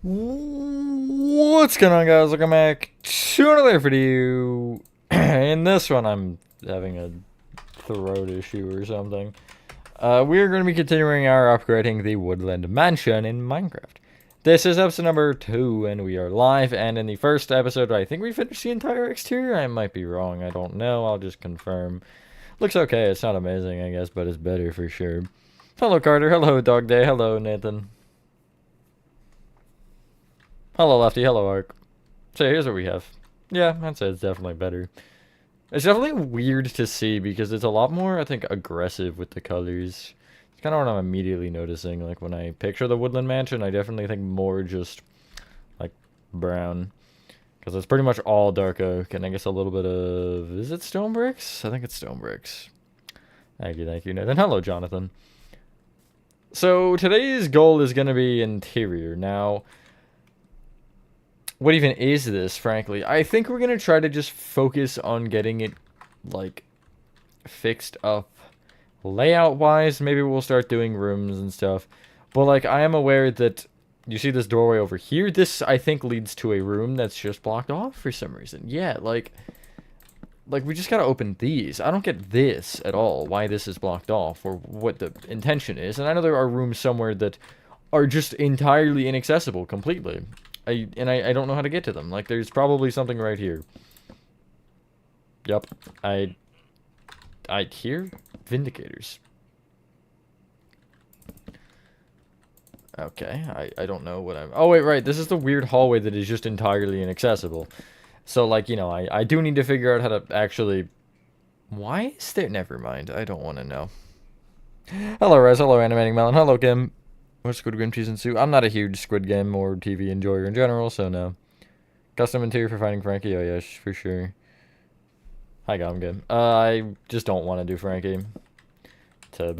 What's going on, guys? Welcome back to another video. In this one, I'm having a throat issue or something. We're going to be continuing our upgrading the Woodland Mansion in Minecraft. This is episode number 2, and we are live. And in the first episode, I think we finished the entire exterior. I might be wrong. I don't know. I'll just confirm. Looks okay. It's not amazing, I guess, but it's better for sure. Hello, Carter. Hello, Dog Day. Hello, Nathan. Hello, Lefty. Hello, Ark. So here's what we have. Yeah, I'd say it's definitely better. It's definitely weird to see because it's a lot more, I think, aggressive with the colors. It's kind of what I'm immediately noticing. Like, when I picture the Woodland Mansion, I definitely think more just, like, brown. Because it's pretty much all dark oak, and I guess a little bit of... Is it stone bricks? I think it's stone bricks. Thank you, Nathan. Hello, Jonathan. So, today's goal is going to be interior. Now... What even is this, frankly? I think we're going to try to just focus on getting it, like, fixed up layout-wise. Maybe we'll start doing rooms and stuff. But, like, I am aware that, you see this doorway over here? This, I think, leads to a room that's just blocked off for some reason. Yeah, like we just gotta open these. I don't get this at all, why this is blocked off, or what the intention is. And I know there are rooms somewhere that are just entirely inaccessible completely. I don't know how to get to them. Like, there's probably something right here. Yep. I hear Vindicators. Okay, I don't know what I'm... Oh, wait, right. This is the weird hallway that is just entirely inaccessible. So, like, you know, I do need to figure out how to actually... Why is there... Never mind. I don't want to know. Hello, Rez. Hello, Animating Melon. Hello, Kim. Or Squid Game Season 2. I'm not a huge Squid Game or TV enjoyer in general, so no. Custom interior for Finding Frankie? Oh, yes, for sure. Hi, Gomgame. I just don't want to do Frankie. To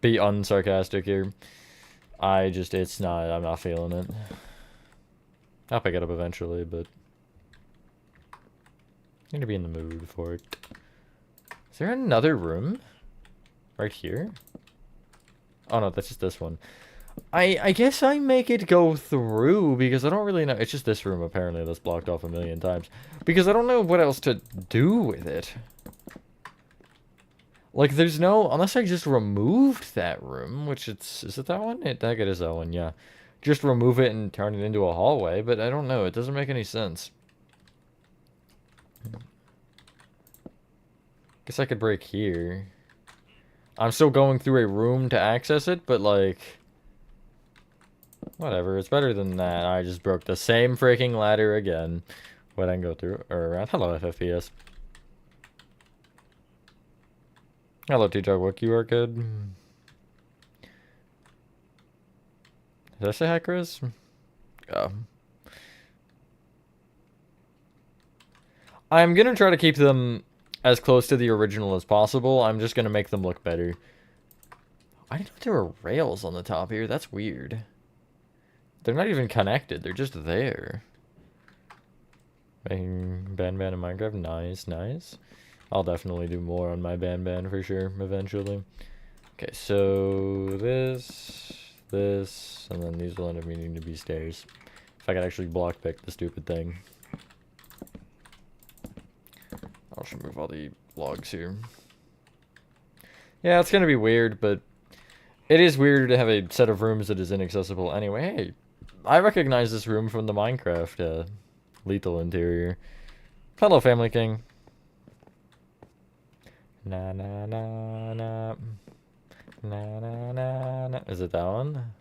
be unsarcastic here. It's not, I'm not feeling it. I'll pick it up eventually, but... I need to be in the mood for it. Is there another room? Right here? Oh no, that's just this one. I guess I make it go through because I don't really know. It's just this room apparently that's blocked off a million times. Because I don't know what else to do with it. Like, there's no... Unless I just removed that room, which it's... Is it that one? I think it is that one, yeah. Just remove it and turn it into a hallway, but I don't know. It doesn't make any sense. Guess I could break here. I'm still going through a room to access it, but, like... Whatever, it's better than that. I just broke the same freaking ladder again. What I can go through, or around. Hello, FFPS. Hello, T-Jog, you are good. Did I say hi, Chris? Oh. I'm gonna try to keep them as close to the original as possible. I'm just gonna make them look better. I didn't know there were rails on the top here. That's weird. They're not even connected. They're just there. Making Ban in Minecraft. Nice, nice. I'll definitely do more on my Ban for sure, eventually. Okay, so this, and then these will end up needing to be stairs. If I could actually block pick the stupid thing. I'll just remove all the logs here. Yeah, it's gonna be weird, but it is weirder to have a set of rooms that is inaccessible anyway. Hey, I recognize this room from the Minecraft lethal interior. Hello, Family King. Na na na na. Na na na na. Is it that one?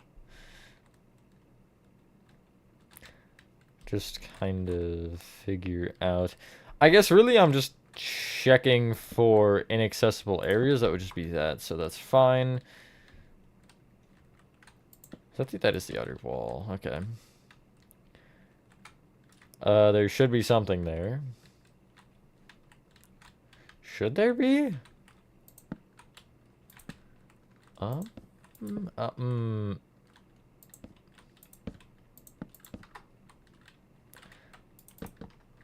Just kind of figure out. I guess really I'm just checking for inaccessible areas. That would just be that, so that's fine. I think that is the outer wall. Okay. There should be something there. Should there be?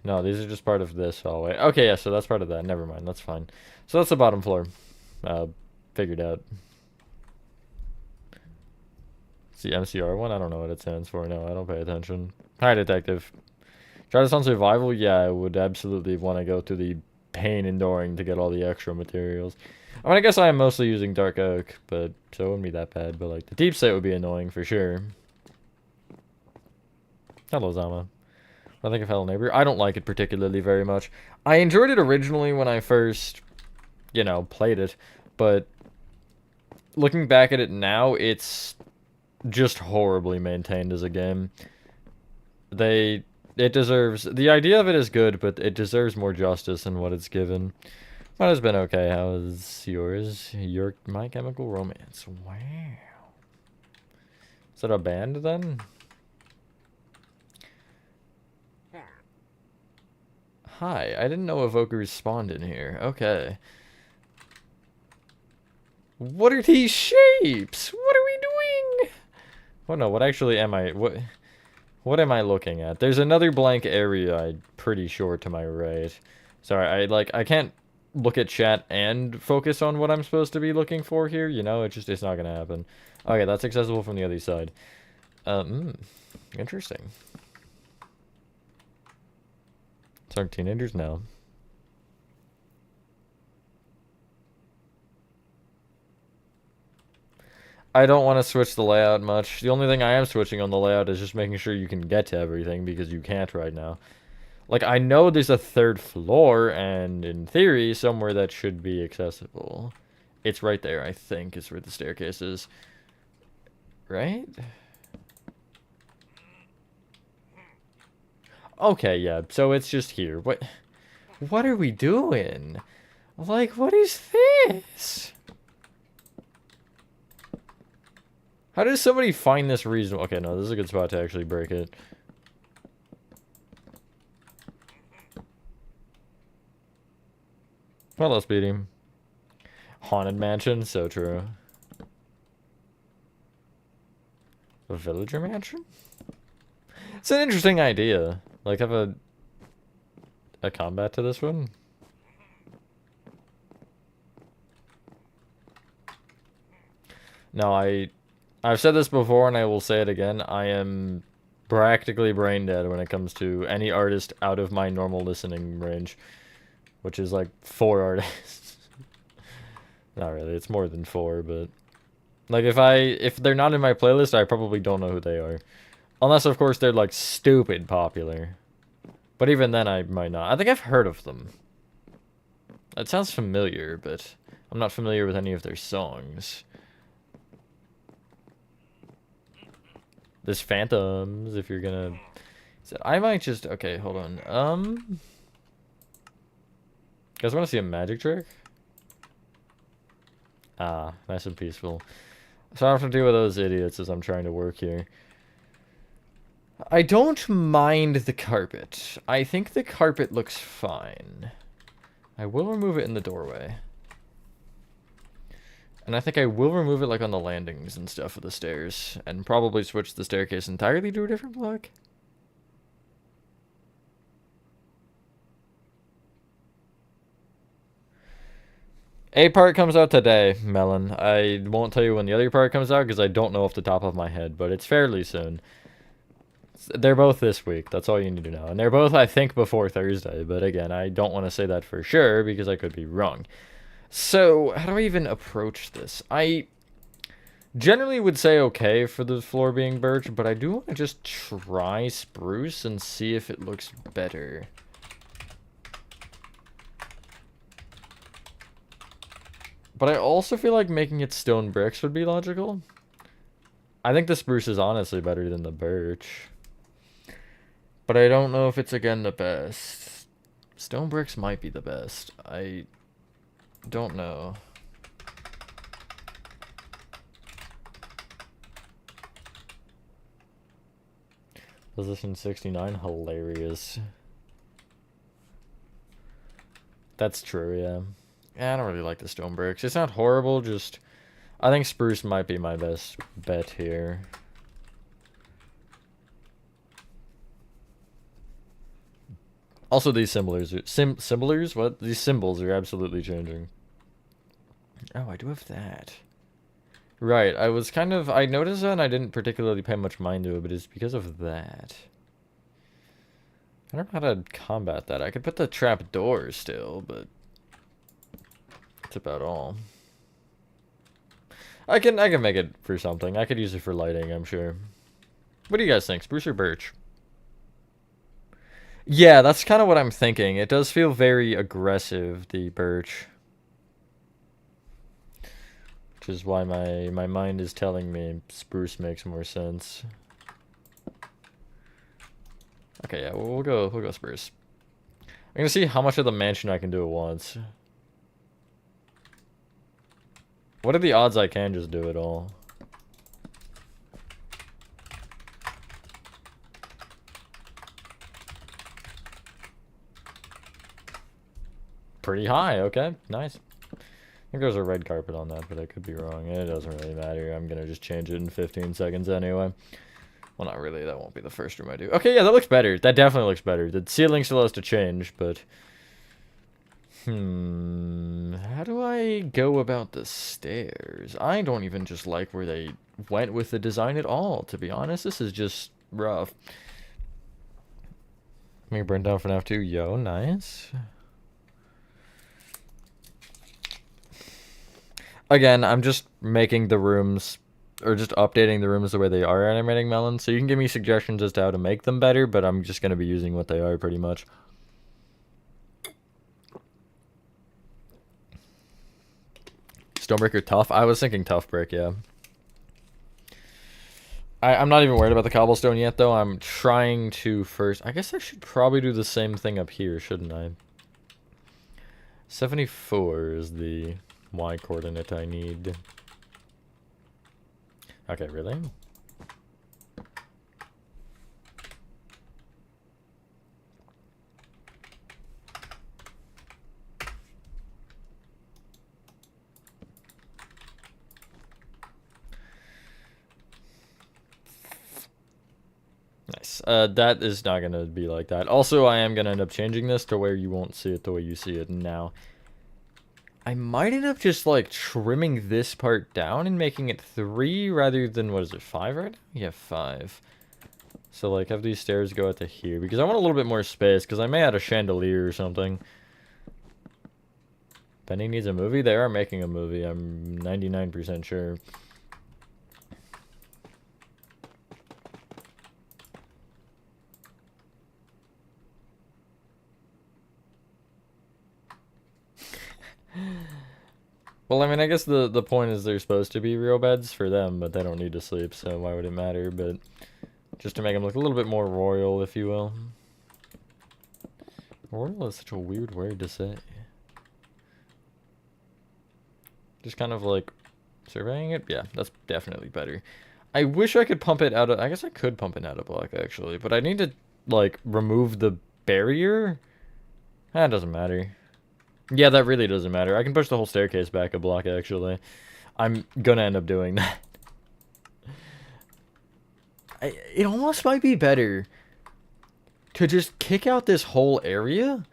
No, these are just part of this hallway. Okay, yeah, so that's part of that. Never mind, that's fine. So that's the bottom floor. Figured out. It's the MCR one? I don't know what it stands for. No, I don't pay attention. Hi, detective. Try this on survival? Yeah, I would absolutely want to go through the pain enduring to get all the extra materials. I mean, I guess I am mostly using dark oak, but so it wouldn't be that bad. But like the deep slate would be annoying for sure. Hello, Zama. I think of Hello Neighbor. I don't like it particularly very much. I enjoyed it originally when I first, you know, played it, but looking back at it now, it's just horribly maintained as a game. It deserves, the idea of it is good, but it deserves more justice than what it's given. Mine has been okay. How is yours? My Chemical Romance. Wow. Is that a band then? Hi, I didn't know evokers spawned in here. Okay. What are these shapes? What are we doing? Oh no, what actually am I? What am I looking at? There's another blank area, I'm pretty sure, to my right. Sorry, I can't look at chat and focus on what I'm supposed to be looking for here, you know? It's not gonna happen. Okay, that's accessible from the other side. Interesting. So teenagers now. I don't want to switch the layout much. The only thing I am switching on the layout is just making sure you can get to everything, because you can't right now. Like, I know there's a third floor, and in theory, somewhere that should be accessible. It's right there, I think, is where the staircase is. Right? Okay, yeah, so it's just here. What are we doing? Like, what is this? How does somebody find this reasonable? Okay, no, this is a good spot to actually break it. Hello, Speedy. Haunted mansion, so true. A villager mansion? It's an interesting idea. Like, have a combat to this one? No, I've said this before and I will say it again. I am practically brain dead when it comes to any artist out of my normal listening range, which is like 4 artists. Not really, it's more than 4, but like if they're not in my playlist, I probably don't know who they are. Unless of course they're like stupid popular. But even then I might not. I think I've heard of them. It sounds familiar, but I'm not familiar with any of their songs. There's phantoms, if you're gonna... I might just... Okay, hold on. You guys want to see a magic trick? Ah, nice and peaceful. So I don't have to deal with those idiots as I'm trying to work here. I don't mind the carpet. I think the carpet looks fine. I will remove it in the doorway. And I think I will remove it like on the landings and stuff of the stairs. And probably switch the staircase entirely to a different block. A part comes out today, Melon. I won't tell you when the other part comes out because I don't know off the top of my head, but it's fairly soon. They're both this week, that's all you need to know. And they're both, I think, before Thursday, but again, I don't want to say that for sure because I could be wrong. So, how do I even approach this? I generally would say okay for the floor being birch, but I do want to just try spruce and see if it looks better. But I also feel like making it stone bricks would be logical. I think the spruce is honestly better than the birch. But I don't know if it's, again, the best. Stone bricks might be the best. I don't know. Position 69, hilarious. That's true, yeah. Yeah, I don't really like the stone bricks. It's not horrible, just... I think spruce might be my best bet here. Also, these symbols What? These symbols are absolutely changing. Oh, I do have that. Right, I noticed that and I didn't particularly pay much mind to it, but it's because of that. I don't know how to combat that. I could put the trap door still, but that's about all. I can make it for something. I could use it for lighting, I'm sure. What do you guys think? Spruce or birch? Yeah, that's kind of what I'm thinking. It does feel very aggressive, the birch. Which is why my mind is telling me spruce makes more sense. Okay, yeah, we'll go spruce. I'm gonna see how much of the mansion I can do at once. What are the odds I can just do it all? Pretty high, okay, nice. I think there's a red carpet on that, but I could be wrong. It doesn't really matter. I'm gonna just change it in 15 seconds anyway. Well, not really. That won't be the first room I do. Okay, yeah, that looks better. That definitely looks better. The ceiling still has to change, but... How do I go about the stairs? I don't even just like where they went with the design at all, to be honest. This is just rough. Make it burn down for now, too. Yo, nice. Again, I'm just making the rooms, or just updating the rooms the way they are animating melons, so you can give me suggestions as to how to make them better, but I'm just going to be using what they are pretty much. Stonebrick or tough? I was thinking tough brick, yeah. I'm not even worried about the cobblestone yet, though. I'm trying to first... I guess I should probably do the same thing up here, shouldn't I? 74 is the Y coordinate I need. Okay, really? Nice. That is not gonna be like that. Also, I am gonna end up changing this to where you won't see it the way you see it now. I might end up just, like, trimming this part down and making it 3 rather than, what is it, 5 right now? Yeah, 5. So, like, have these stairs go out to here. Because I want a little bit more space, because I may add a chandelier or something. Benny needs a movie? They are making a movie, I'm 99% sure. Well, I mean, I guess the point is they're supposed to be real beds for them, but they don't need to sleep, so why would it matter? But just to make them look a little bit more royal, if you will. Royal is such a weird word to say. Just kind of like surveying it. Yeah, that's definitely better. I wish I could pump it out of... I guess I could pump it out of block, actually. But I need to, like, remove the barrier? That doesn't matter. Yeah, that really doesn't matter. I can push the whole staircase back a block, actually. I'm gonna end up doing that. It almost might be better to just kick out this whole area.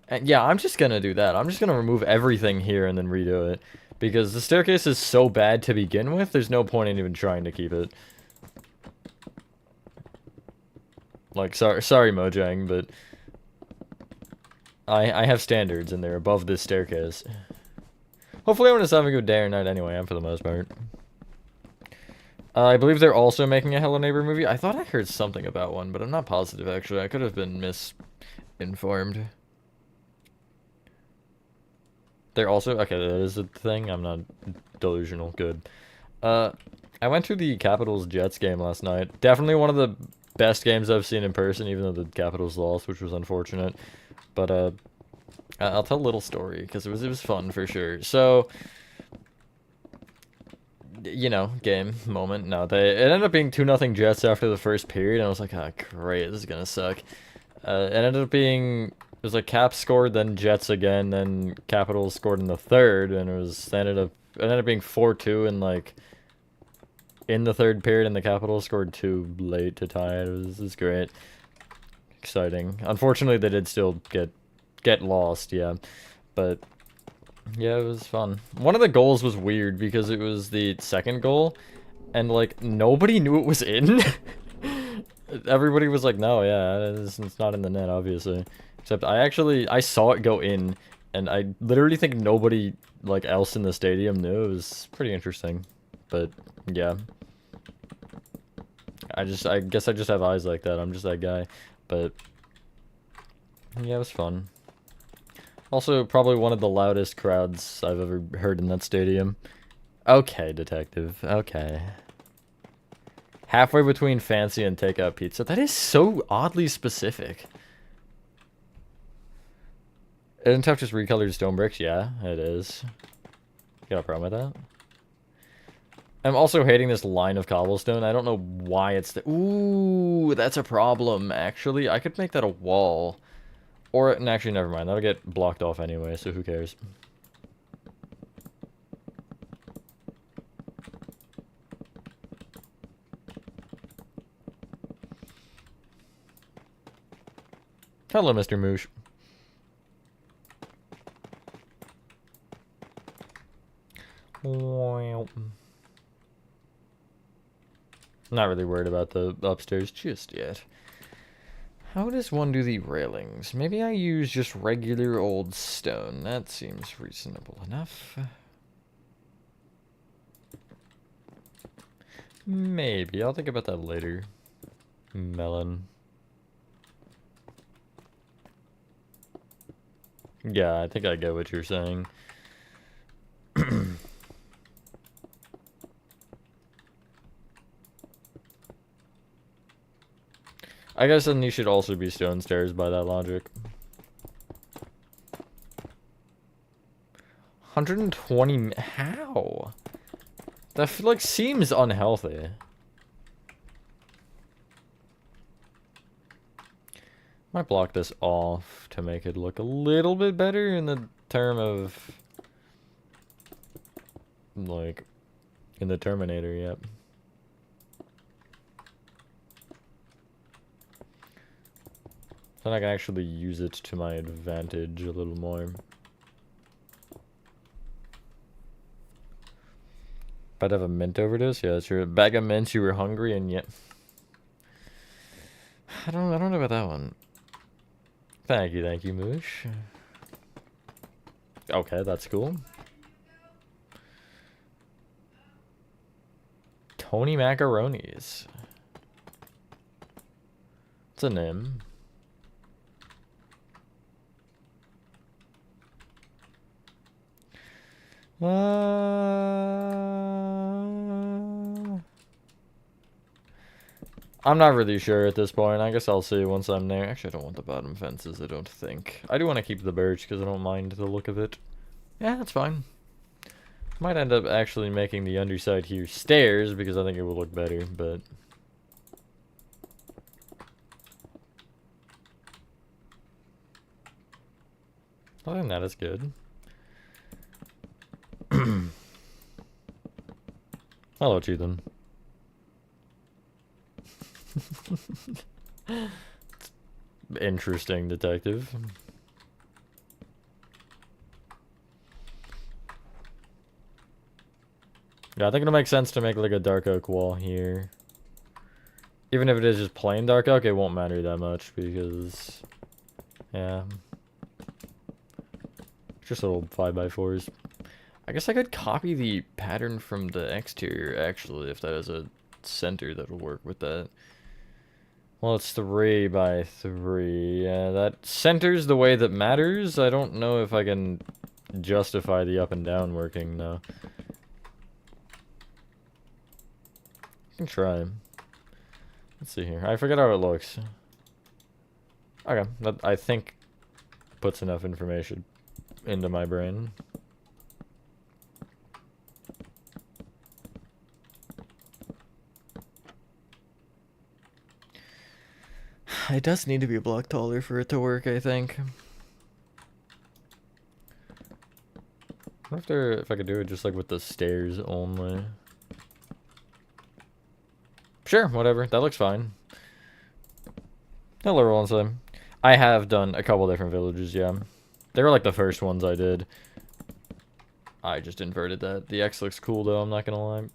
And yeah, I'm just gonna do that. I'm just gonna remove everything here and then redo it. Because the staircase is so bad to begin with, there's no point in even trying to keep it. Like, sorry Mojang, but... I have standards and they're above this staircase. Hopefully everyone is having a good day or night anyway, I'm for the most part. I believe they're also making a Hello Neighbor movie. I thought I heard something about one, but I'm not positive actually. I could have been misinformed. They're also... Okay, that is a thing. I'm not delusional. Good. I went to the Capitals Jets game last night. Definitely one of the best games I've seen in person, even though the Capitals lost, which was unfortunate. But I'll tell a little story because it was fun for sure. So, you know, game moment. No, it ended up being 2-0 Jets after the first period, and I was like, ah, great, this is gonna suck. It ended up being... It was like Caps scored, then Jets again, then Capitals scored in the third, and it ended up being 4-2 in like in the third period, and the Capitals scored 2 late to tie it. It was great, exciting. Unfortunately, they did still get lost, yeah, but Yeah, it was fun. One of the goals was weird because it was the second goal, and like nobody knew it was in. Everybody was like, "No, yeah, it's not in the net, obviously." Except I saw it go in, and I literally think nobody like else in the stadium knew. It was pretty interesting, but yeah, I guess I just have eyes like that. I'm just that guy, but yeah, it was fun. Also, probably one of the loudest crowds I've ever heard in that stadium. Okay, detective. Okay. Halfway between fancy and takeout pizza. That is so oddly specific. Isn't tough just recolored stone bricks? Yeah, it is. Got a problem with that? I'm also hating this line of cobblestone. I don't know why it's the— Ooh, that's a problem, actually. I could make that a wall. Or, and actually, never mind. That'll get blocked off anyway, so who cares? Hello, Mr. Moosh. Not really worried about the upstairs just yet. How does one do the railings? Maybe I use just regular old stone. That seems reasonable enough. Maybe. I'll think about that later. Melon. Yeah, I think I get what you're saying. I guess then you should also be stone stairs by that logic. 120. How? That like seems unhealthy. Might block this off to make it look a little bit better in the term of like in the Terminator, yep. Then I can actually use it to my advantage a little more. I'd have a mint overdose? Yeah, that's true. A bag of mints, you were hungry, and yet I don't know about that one. Thank you, Moosh. Okay, that's cool. Tony Macaronis. It's a name. I'm not really sure at this point. I guess I'll see once I'm there. Actually, I don't want the bottom fences, I don't think. I do want to keep the birch because I don't mind the look of it. Yeah, that's fine. Might end up actually making the underside here stairs because I think it will look better, but... other than that, it's good. Hello, Cheethan. Interesting, detective. Yeah, I think it'll make sense to make like a dark oak wall here. Even if it is just plain dark oak, it won't matter that much because... yeah. Just little 5x4s. I guess I could copy the pattern from the exterior, actually, if that is a center that'll work with that. Well, it's 3x3. Yeah, that centers the way that matters. I don't know if I can justify the up and down working, though. I can try. Let's see here. I forget how it looks. Okay, that I think puts enough information into my brain. It does need to be a block taller for it to work, I think. I wonder if I could do it just like with the stairs only. Sure, whatever. That looks fine. Hello, Roland. I have done a couple different villages, yeah. They were like the first ones I did. I just inverted that. The X looks cool though, I'm not gonna lie.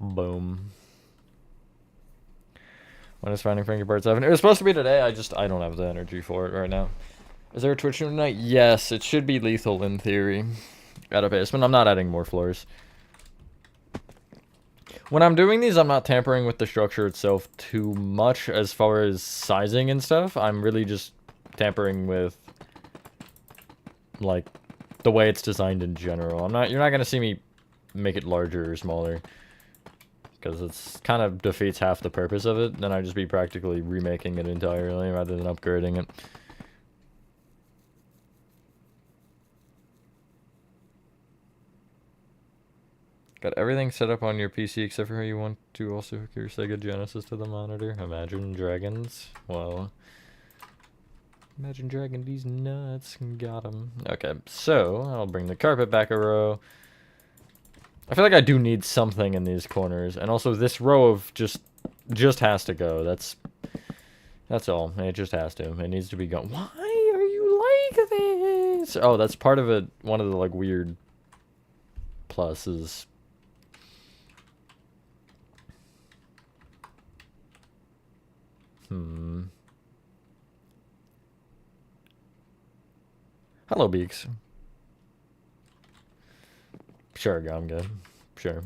Boom. When is Finding Frankie Part 7? It was supposed to be today, I don't have the energy for it right now. Is there a Twitch stream tonight? Yes, it should be lethal in theory. At a basement, I'm not adding more floors. When I'm doing these, I'm not tampering with the structure itself too much as far as sizing and stuff. I'm really just tampering with, like, the way it's designed in general. You're not gonna see me make it larger or smaller, because it's kind of defeats half the purpose of it. Then I'd just be practically remaking it entirely rather than upgrading it. Got everything set up on your PC except for how you want to also hook your Sega Genesis to the monitor. Imagine Dragons. Well, Imagine dragging these nuts. Got them. Okay, so I'll bring the carpet back a row. I feel like I do need something in these corners, and also this row of just has to go. That's all. It just has to. It needs to be gone. Why are you like this? Oh, that's part of it. One of the like weird pluses. Hello, Beaks. Sure, I'm good. Sure.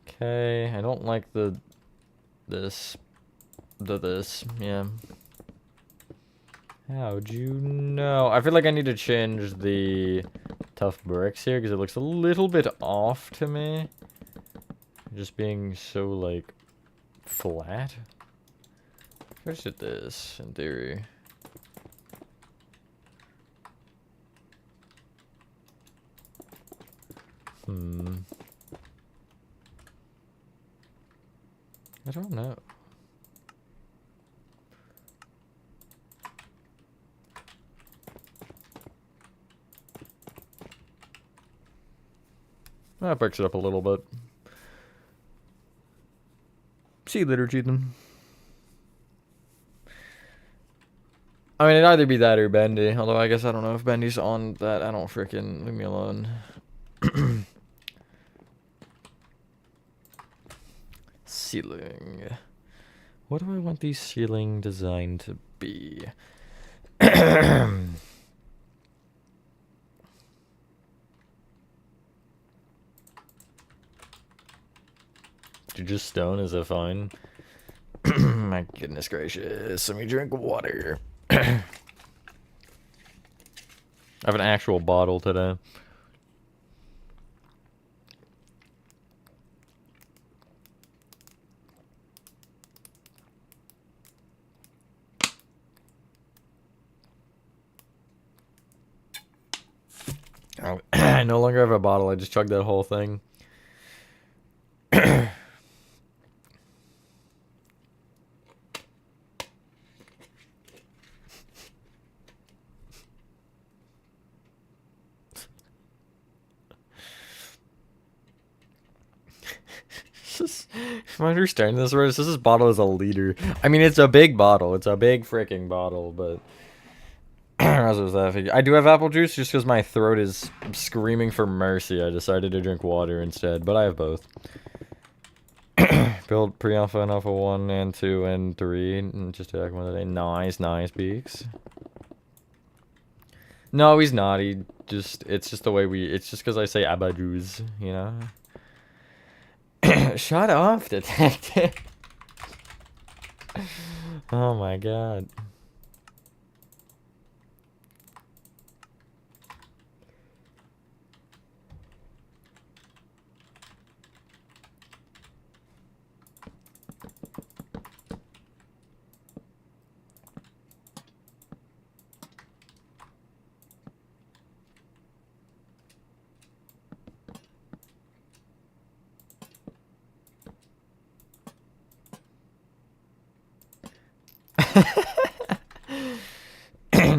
Okay, I don't like this, yeah. How'd you know? I feel like I need to change the tough bricks here because it looks a little bit off to me. Just being so, like, flat. If I just did this, in theory. I don't know. That breaks it up a little bit. See you later, Cheatham. I mean, it'd either be that or Bendy. Although, I guess I don't know if Bendy's on that. I don't frickin' leave me alone. Ceiling. What do I want the ceiling design to be? Just stone, is it fine? My goodness gracious. Let me drink water. I have an actual bottle today. I no longer have a bottle. I just chugged that whole thing. Am I understanding this right? This bottle is a liter. I mean, it's a big bottle. It's a big freaking bottle, but I do have apple juice just because my throat is screaming for mercy. I decided to drink water instead, but I have both. Build pre-alpha and alpha 1 and 2 and 3 and just attack one today. Nice, Beaks. No, he's not. It's just the way it's just because I say apple juice, you know? Shut off, detective. Oh my god.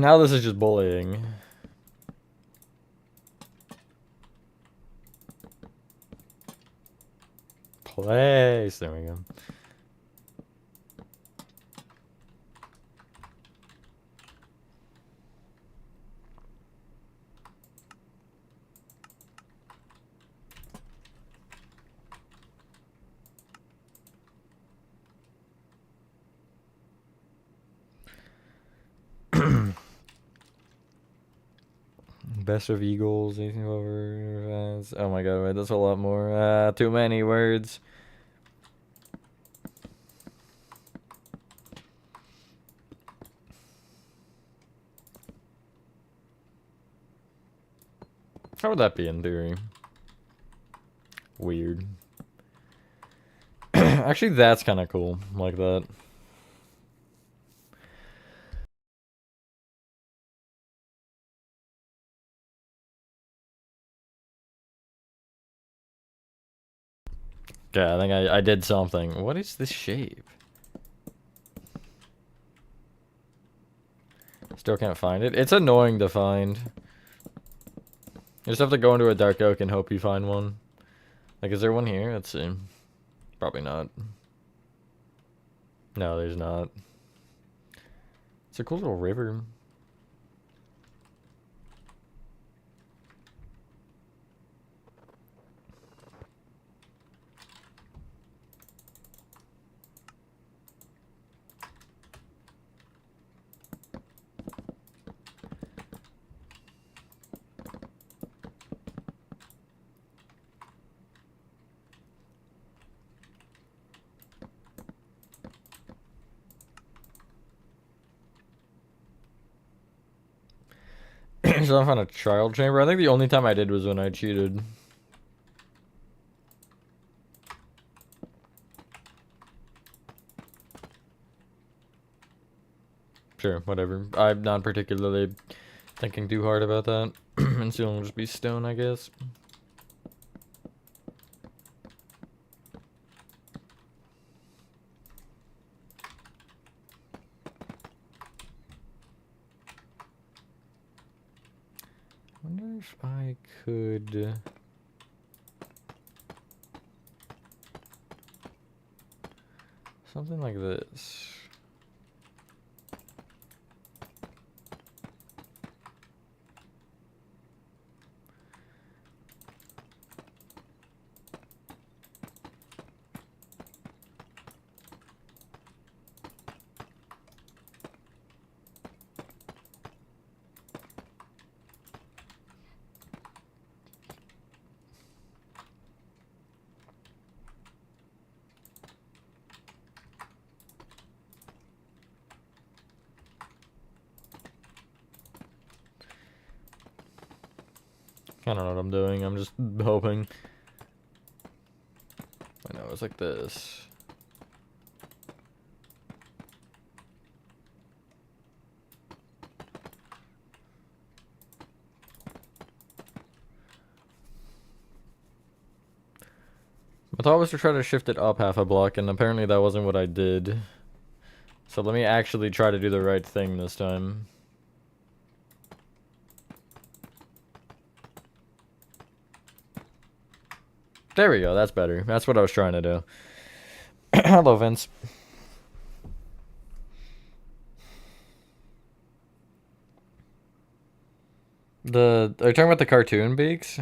Now this is just bullying. Place. There we go. Best of Eagles, anything over. Oh my god, wait, that's a lot more. Too many words. How would that be in theory? Weird. Actually, that's kind of cool, like that. Yeah, I think I did something. What is this shape? Still can't find it. It's annoying to find. You just have to go into a dark oak and hope you find one. Like, is there one here? Let's see. Probably not. No, there's not. It's a cool little river. So I found a child chamber. I think the only time I did was when I cheated. Sure, whatever. I'm not particularly thinking too hard about that. And soon it'll just be stone, I guess. Wonder if I could... something like this. I don't know what I'm doing. I'm just hoping. I know, it's like this. My thought was to try to shift it up half a block, and apparently that wasn't what I did. So let me actually try to do the right thing this time. There we go, that's better. That's what I was trying to do. Hello, Vince. Are you talking about the cartoon beaks?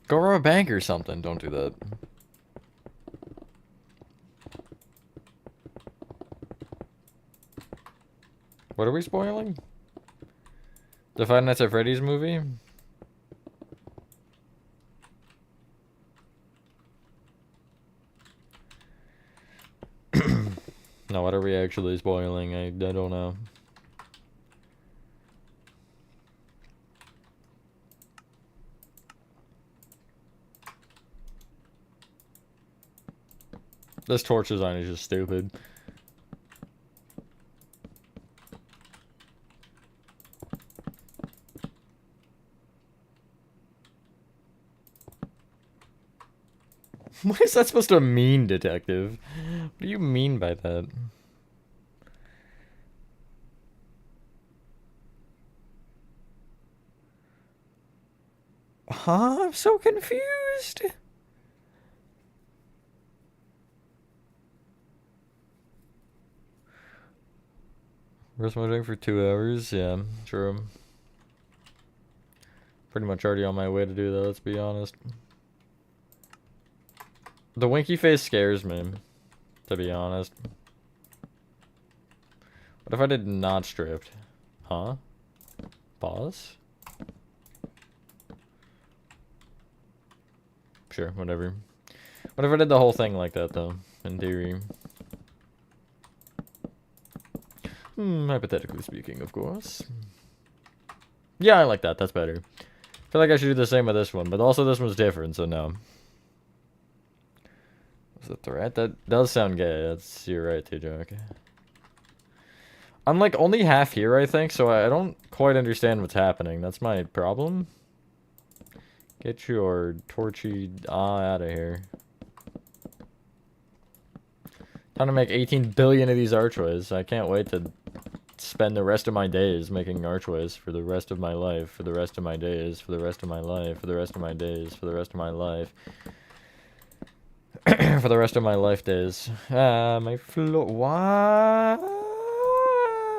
Go rob a bank or something. Don't do that. What are we spoiling? The Five Nights at Freddy's movie? No, what are we actually spoiling? I don't know. This torch design is just stupid. What is that supposed to mean, detective? What do you mean by that? Huh? I'm so confused. Rest my doing for 2 hours? Yeah, true. Pretty much already on my way to do that, let's be honest. The winky face scares me, to be honest. What if I did not stripped? Huh? Pause? Sure, whatever. What if I did the whole thing like that, though? In theory. Hypothetically speaking, of course. Yeah, I like that. That's better. I feel like I should do the same with this one, but also this one's different, so no. Was that the rat? That does sound gay. That's, you're right, T-Jock. I'm like only half here, I think, so I don't quite understand what's happening. That's my problem. Get your torchy out of here. Time to make 18 billion of these archways. I can't wait to spend the rest of my days making archways for the rest of my life, for the rest of my days, for the rest of my life, for the rest of my days, for the rest of my life. For the rest of my life days. My floor.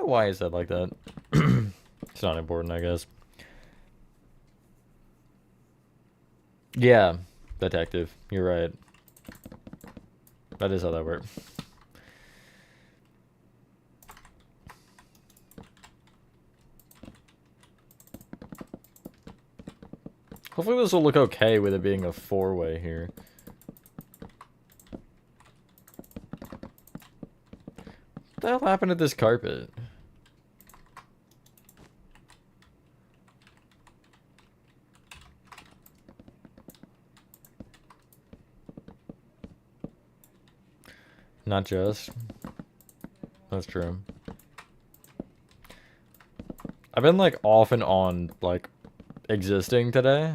Why is that like that? It's not important, I guess. Yeah, detective. You're right. That is how that works. Hopefully this will look okay with it being a four-way here. What the hell happened to this carpet? Not just. That's true. I've been like off and on like existing today.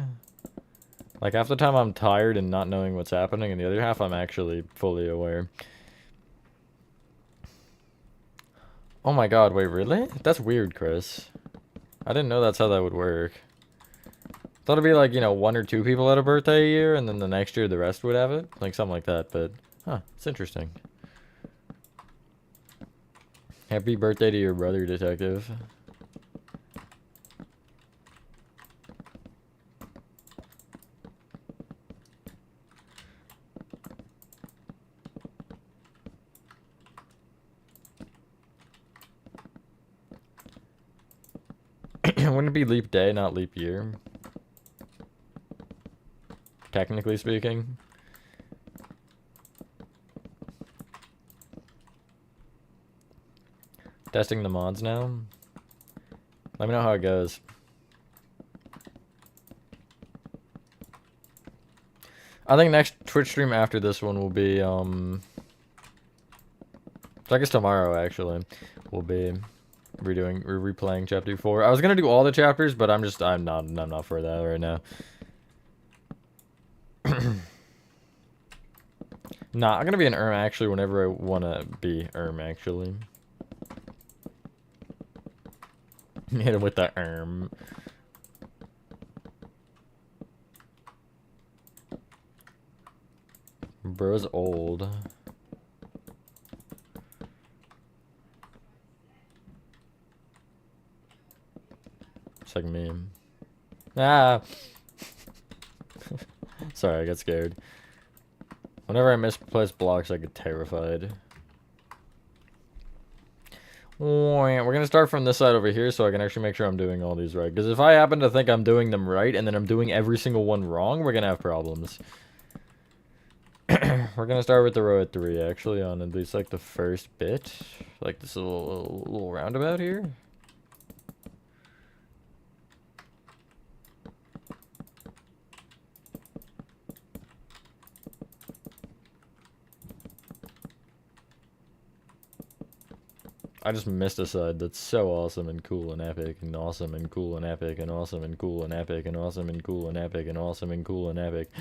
Like half the time I'm tired and not knowing what's happening, and the other half I'm actually fully aware. Oh my god, wait, really? That's weird, Chris. I didn't know that's how that would work. Thought it'd be like, you know, 1 or 2 people had a birthday a year, and then the next year the rest would have it. Like something like that, but huh, it's interesting. Happy birthday to your brother, detective. Wouldn't it be leap day, not leap year? Technically speaking. Testing the mods now. Let me know how it goes. I think next Twitch stream after this one will be, I guess tomorrow, actually, will be replaying chapter 4. I was gonna do all the chapters, but I'm not for that right now. Nah, I'm gonna be an actually whenever I wanna be actually. Hit him with the Bro's old. It's like me. Ah! Sorry, I got scared. Whenever I misplace blocks, I get terrified. We're gonna start from this side over here so I can actually make sure I'm doing all these right. Because if I happen to think I'm doing them right and then I'm doing every single one wrong, we're gonna have problems. We're gonna start with the row at 3, actually, on at least like the first bit. Like this little roundabout here. I just missed a side that's so awesome and cool and epic and awesome and cool and epic and awesome and cool and epic and awesome and cool and epic and awesome and cool and epic.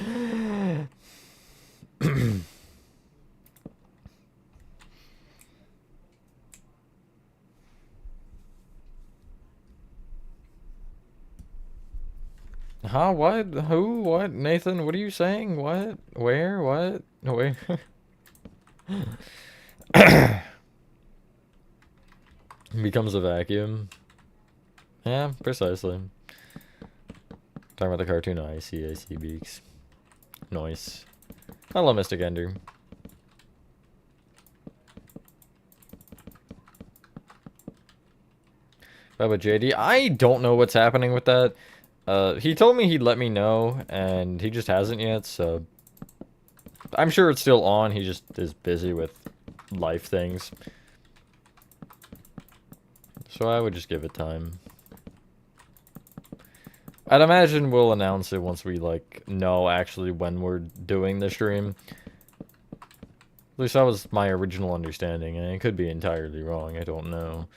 Huh? What? Who? What? Nathan, what are you saying? What? Where? What? Where? Becomes a vacuum. Yeah, precisely. Talking about the cartoon. I see Beaks. Nice. Hello, Mystic Ender. How about JD? I don't know what's happening with that. He told me he'd let me know, and he just hasn't yet, so... I'm sure it's still on, he just is busy with life things. So I would just give it time. I'd imagine we'll announce it once we, like, know actually when we're doing the stream. At least that was my original understanding, and it could be entirely wrong, I don't know.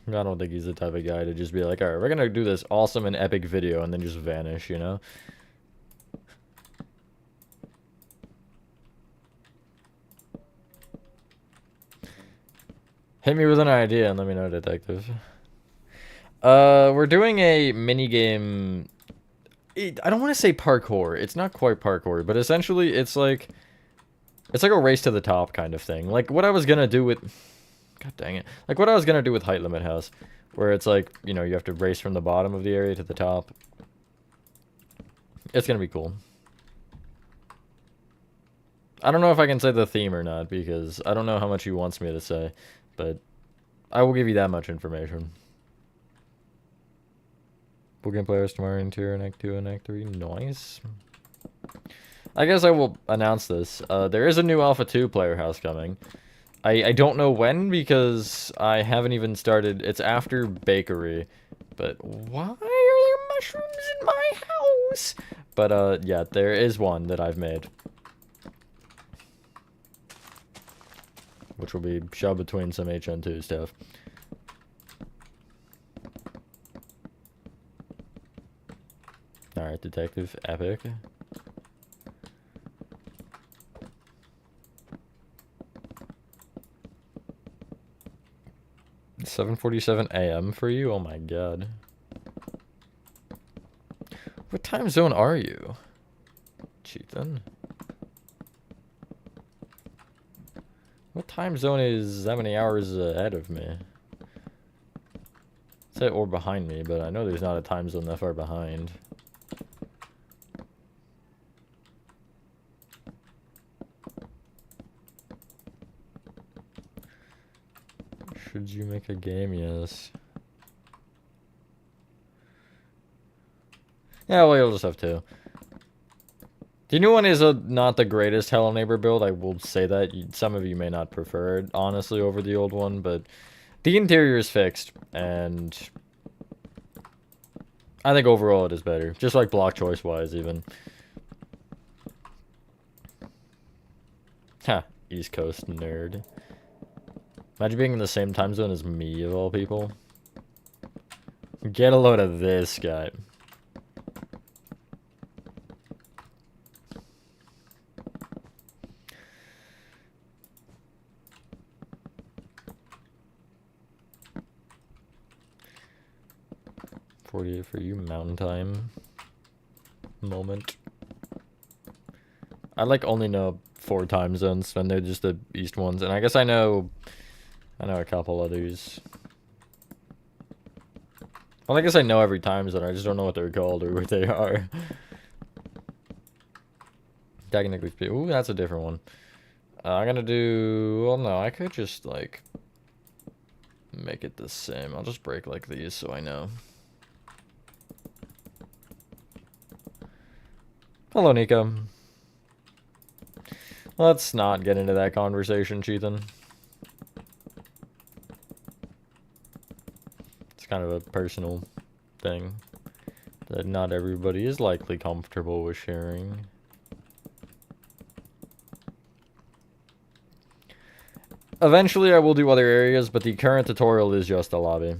I don't think he's the type of guy to just be like, alright, we're gonna do this awesome and epic video and then just vanish, you know? Hit me with an idea and let me know, detective. We're doing a minigame. I don't want to say parkour. It's not quite parkour, but essentially it's like a race to the top kind of thing. Like what I was gonna do with... God dang it. Like what I was gonna do with Height Limit House. Where it's like, you know, you have to race from the bottom of the area to the top. It's gonna be cool. I don't know if I can say the theme or not, because I don't know how much he wants me to say. But I will give you that much information. Full game players tomorrow in tier in Act 2 and Act 3. Nice. I guess I will announce this. There is a new Alpha 2 player house coming. I don't know when, because I haven't even started. It's after Bakery. But why are there mushrooms in my house? But, yeah, there is one that I've made. Which will be shoved between some HN2 stuff. Alright, detective, epic. It's 7:47 AM for you? Oh my god. What time zone are you? Cheatin'. What time zone is that many hours ahead of me? Say or behind me, but I know there's not a time zone that far behind. Should you make a game? Yes. Yeah, well, you'll just have to. The new one is not the greatest Hello Neighbor build, I will say that. Some of you may not prefer it, honestly, over the old one, but the interior is fixed, and I think overall it is better. Just like block choice-wise, even. Ha, East Coast nerd. Imagine being in the same time zone as me, of all people. Get a load of this guy. $48 for you, mountain time. Moment. I like only know 4 time zones, and they're just the east ones, and I guess I know a couple others. Well, I guess I know every time zone, I just don't know what they're called or what they are. Technically speaking, ooh, that's a different one. I'm gonna do, well no, I could just like make it the same. I'll just break like these so I know. Hello, Nico. Let's not get into that conversation, Cheathan. It's kind of a personal thing that not everybody is likely comfortable with sharing. Eventually I will do other areas, but the current tutorial is just a lobby.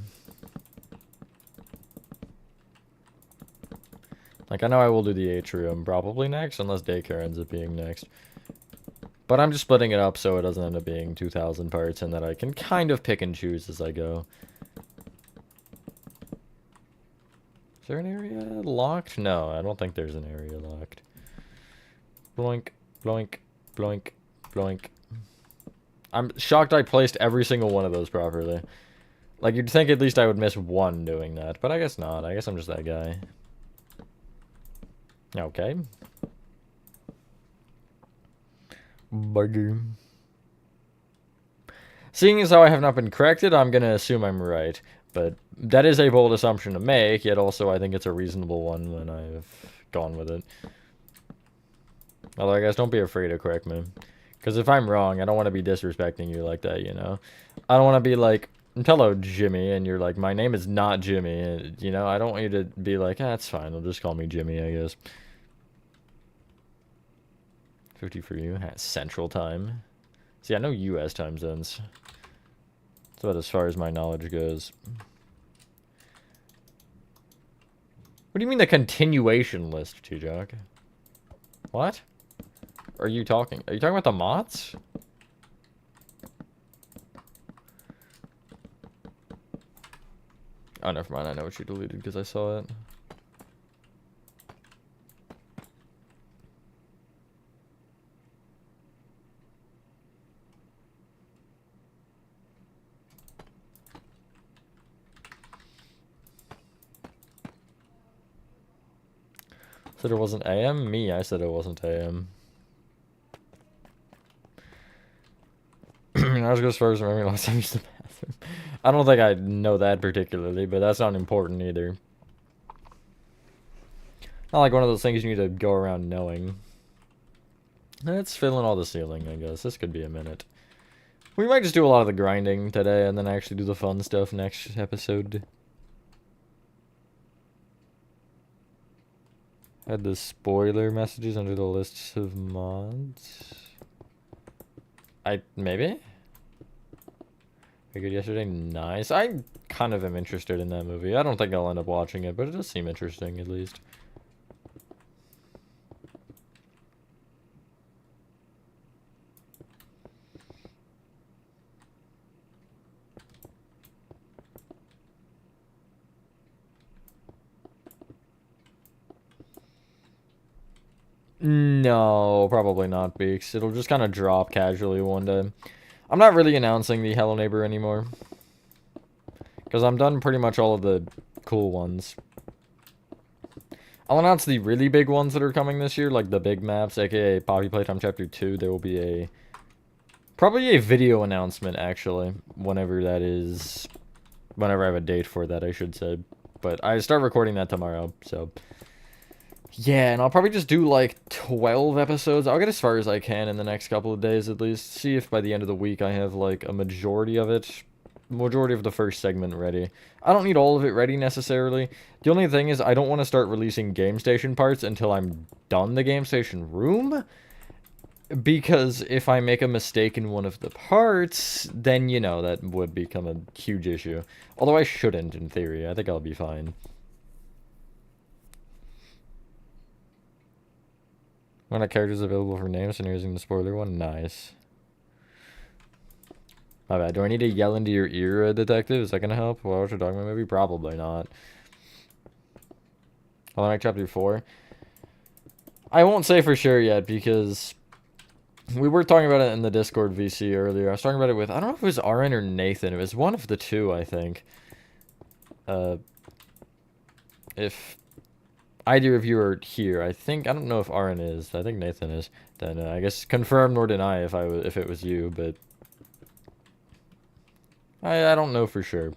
Like, I know I will do the atrium probably next, unless daycare ends up being next. But I'm just splitting it up so it doesn't end up being 2,000 parts, and that I can kind of pick and choose as I go. Is there an area locked? No, I don't think there's an area locked. Bloink, bloink, bloink, bloink. I'm shocked I placed every single one of those properly. Like, you'd think at least I would miss one doing that, but I guess not. I guess I'm just that guy. Okay. Bugger. Seeing as how I have not been corrected, I'm gonna assume I'm right. But that is a bold assumption to make, yet also I think it's a reasonable one when I've gone with it. Although, guys, don't be afraid to correct me. Because if I'm wrong, I don't want to be disrespecting you like that, you know? I don't want to be like, hello, Jimmy, and you're like, my name is not Jimmy, and, you know? I don't want you to be like, ah, it's fine, they'll just call me Jimmy, I guess. 50 for you. Central time. See, I know U.S. time zones. That's about as far as my knowledge goes. What do you mean the continuation list, T-Jock? What? Are you talking about the mods? Oh, never mind. I know what you deleted because I saw it. Said it wasn't AM? Me, I said it wasn't AM. I was going as far as remembering last time I used the bathroom. I don't think I know that particularly, but that's not important either. Not like one of those things you need to go around knowing. Let's fill in all the ceiling, I guess. This could be a minute. We might just do a lot of the grinding today and then actually do the fun stuff next episode. Had the spoiler messages under the lists of mods. Maybe? Figured yesterday, nice. I kind of am interested in that movie. I don't think I'll end up watching it, but it does seem interesting at least. No, probably not, Beaks. It'll just kind of drop casually one day. I'm not really announcing the Hello Neighbor anymore. Because I'm done pretty much all of the cool ones. I'll announce the really big ones that are coming this year, like the big maps, aka Poppy Playtime Chapter 2. There will be probably a video announcement, actually, whenever that is. Whenever I have a date for that, I should say. But I start recording that tomorrow, so. Yeah, and I'll probably just do like 12 episodes. I'll get as far as I can in the next couple of days at least. See if by the end of the week I have like a majority of it. Majority of the first segment ready. I don't need all of it ready necessarily. The only thing is I don't want to start releasing Game Station parts until I'm done the Game Station room. Because if I make a mistake in one of the parts, then, you know, that would become a huge issue. Although I shouldn't, in theory. I think I'll be fine. When a character is available for names and you're using the spoiler one, nice. My bad. Do I need to yell into your ear, detective? Is that gonna help? Well, what's your dogma movie? Probably not. I'll make chapter 4. I won't say for sure yet because we were talking about it in the Discord VC earlier. I was talking about it with, I don't know if it was RN or Nathan. It was one of the two, I think. If either of you are here, I don't know if RN is. I think Nathan is. Then I guess confirm nor deny if it was you, but I don't know for sure.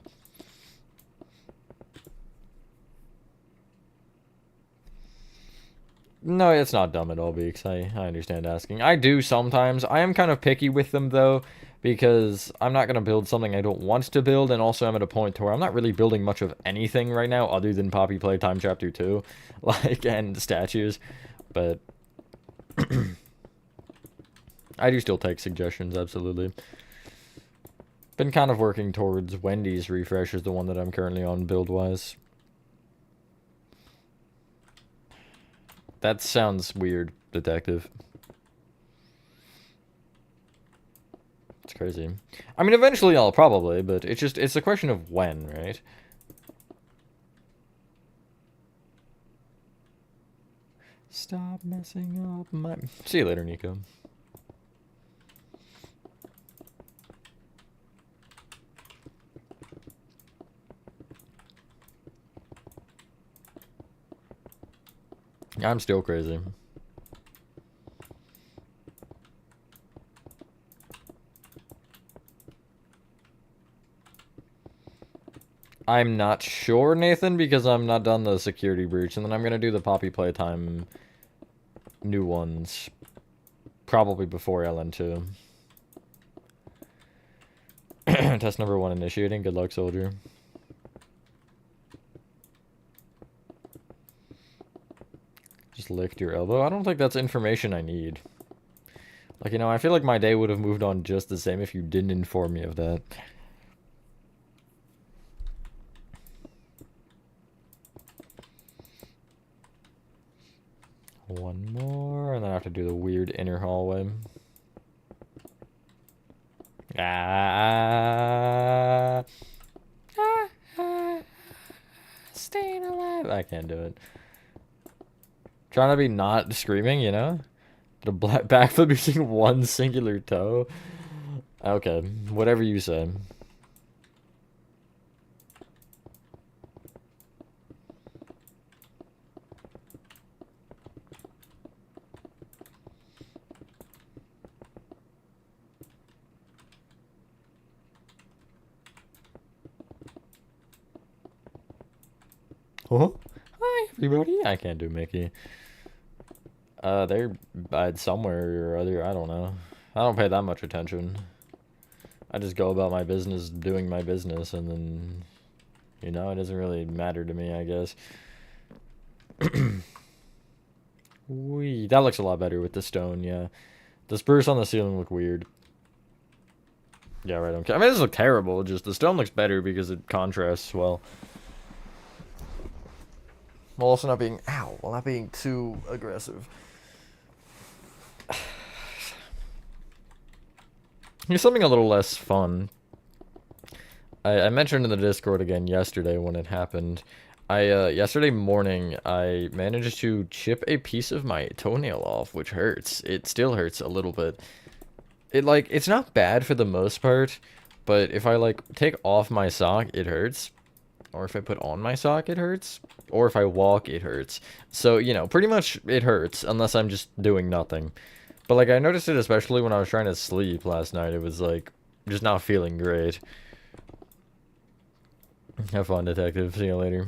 No, it's not dumb at all, Beaks. I understand asking. I do sometimes. I am kind of picky with them, though, because I'm not going to build something I don't want to build, and also I'm at a point to where I'm not really building much of anything right now other than Poppy Playtime Chapter 2, like, and statues, but I do still take suggestions, absolutely. Been kind of working towards Wendy's refresh is the one that I'm currently on build-wise. That sounds weird, detective. It's crazy. I mean, eventually I'll probably, but it's a question of when, right? Stop messing up my... See you later, Nico. I'm still crazy. I'm not sure, Nathan, because I'm not done the security breach, and then I'm gonna do the Poppy Playtime new ones. Probably before LN2. Test number 1 initiating. Good luck, soldier. Just licked your elbow? I don't think that's information I need. Like, you know, I feel like my day would have moved on just the same if you didn't inform me of that. One more, and then I have to do the weird inner hallway. Staying alive. I can't do it. Trying to be not screaming, you know? The black backflip using one singular toe. Okay, whatever you say. Oh, hi everybody. I can't do Mickey. They're somewhere or other. I don't know. I don't pay that much attention. I just go about my business doing my business, and then, you know, it doesn't really matter to me, I guess. Wee, that looks a lot better with the stone, yeah. The spruce on the ceiling look weird. Yeah, right, okay. I mean, it doesn't look terrible, just the stone looks better because it contrasts well. While also not being, while not being too aggressive. Here's something a little less fun. I mentioned in the Discord again yesterday when it happened. Yesterday morning, I managed to chip a piece of my toenail off, which hurts. It still hurts a little bit. It's not bad for the most part, but if I, take off my sock, it hurts. Or if I put on my sock, it hurts. Or if I walk, it hurts. So, you know, pretty much it hurts, unless I'm just doing nothing. But, I noticed it especially when I was trying to sleep last night. It was, just not feeling great. Have fun, detective. See you later.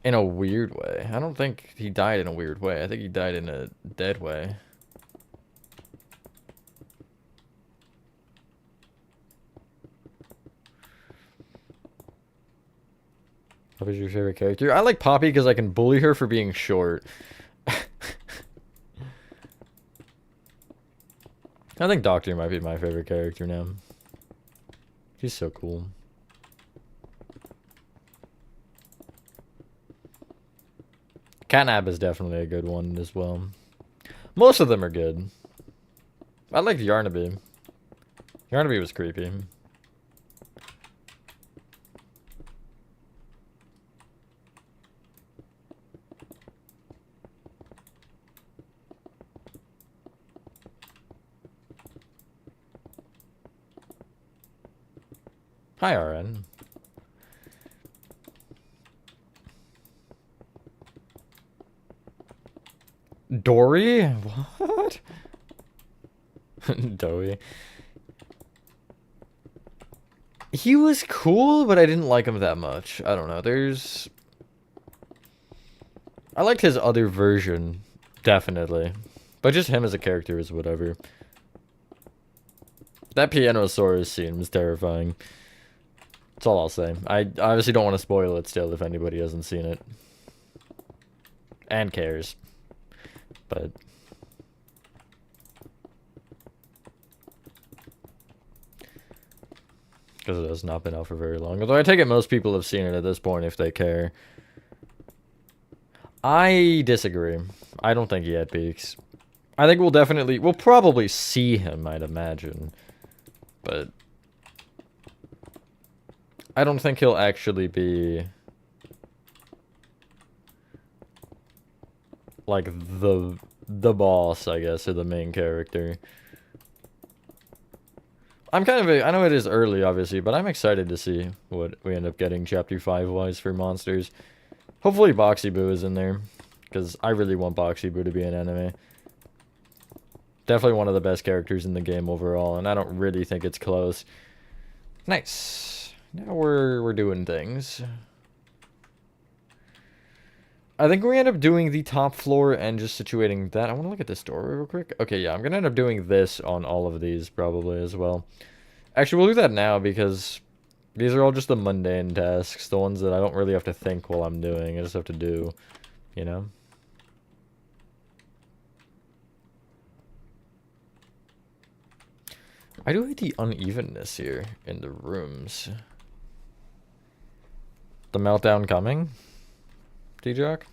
In a weird way. I don't think he died in a weird way. I think he died in a dead way. Poppy's your favorite character? I like Poppy because I can bully her for being short. I think Doctor might be my favorite character now. He's so cool. Catnap is definitely a good one as well. Most of them are good. I liked Yarnaby. Yarnaby was creepy. Hi, RN. Dory? What? Dory. He was cool, but I didn't like him that much. I don't know. I liked his other version, definitely. But just him as a character is whatever. That Pianosaurus scene was terrifying. That's all I'll say. I obviously don't want to spoil it still if anybody hasn't seen it. And cares. But... because it has not been out for very long. Although I take it most people have seen it at this point if they care. I disagree. I don't think he had peaks. I think we'll probably see him, I'd imagine. But I don't think he'll actually be like the boss, I guess, or the main character. I'm kind of I know it is early, obviously, but I'm excited to see what we end up getting Chapter 5-wise for monsters. Hopefully Boxy Boo is in there, because I really want Boxy Boo to be an enemy. Definitely one of the best characters in the game overall, and I don't really think it's close. Nice. Now we're doing things. I think we end up doing the top floor and just situating that. I want to look at this door real quick. Okay, yeah, I'm going to end up doing this on all of these probably as well. Actually, we'll do that now because these are all just the mundane tasks. The ones that I don't really have to think while I'm doing. I just have to do, you know? I do hate the unevenness here in the rooms. The meltdown coming? D-Jock?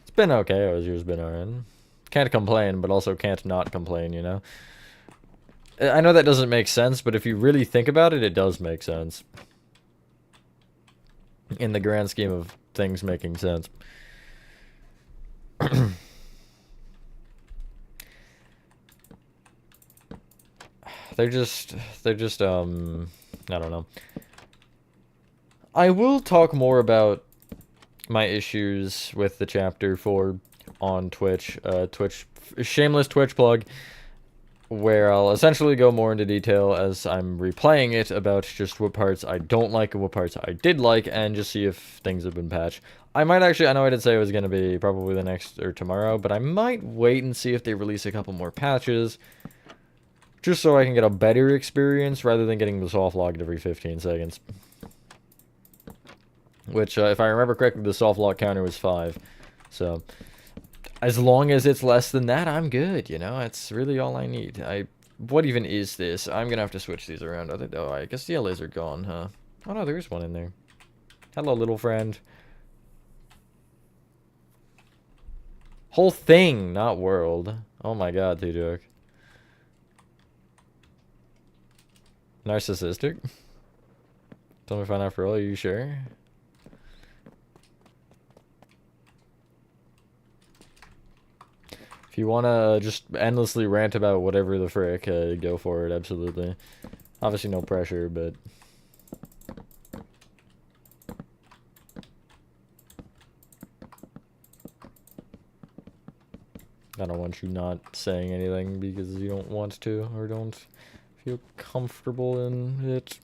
It's been okay, as yours been alright. Can't complain, but also can't not complain, you know? I know that doesn't make sense, but if you really think about it, it does make sense. In the grand scheme of things making sense. They're just, I don't know. I will talk more about my issues with the chapter 4 on Twitch, shameless Twitch plug, where I'll essentially go more into detail as I'm replaying it about just what parts I don't like and what parts I did like, and just see if things have been patched. I might actually, I know I did say it was going to be probably the next, or tomorrow, but I might wait and see if they release a couple more patches, just so I can get a better experience rather than getting the soft logged every 15 seconds. Which, if I remember correctly, the soft lock counter was 5. So, as long as it's less than that, I'm good, you know? That's really all I need. What even is this? I'm gonna have to switch these around. Oh, I guess the LAs are gone, huh? Oh no, there is one in there. Hello, little friend. Whole thing, not world. Oh my god, T-Joke. Narcissistic? Tell me if I'm not for all, are you sure? If you want to just endlessly rant about whatever the frick, go for it, absolutely. Obviously no pressure, but... I don't want you not saying anything because you don't want to, or don't feel comfortable in it.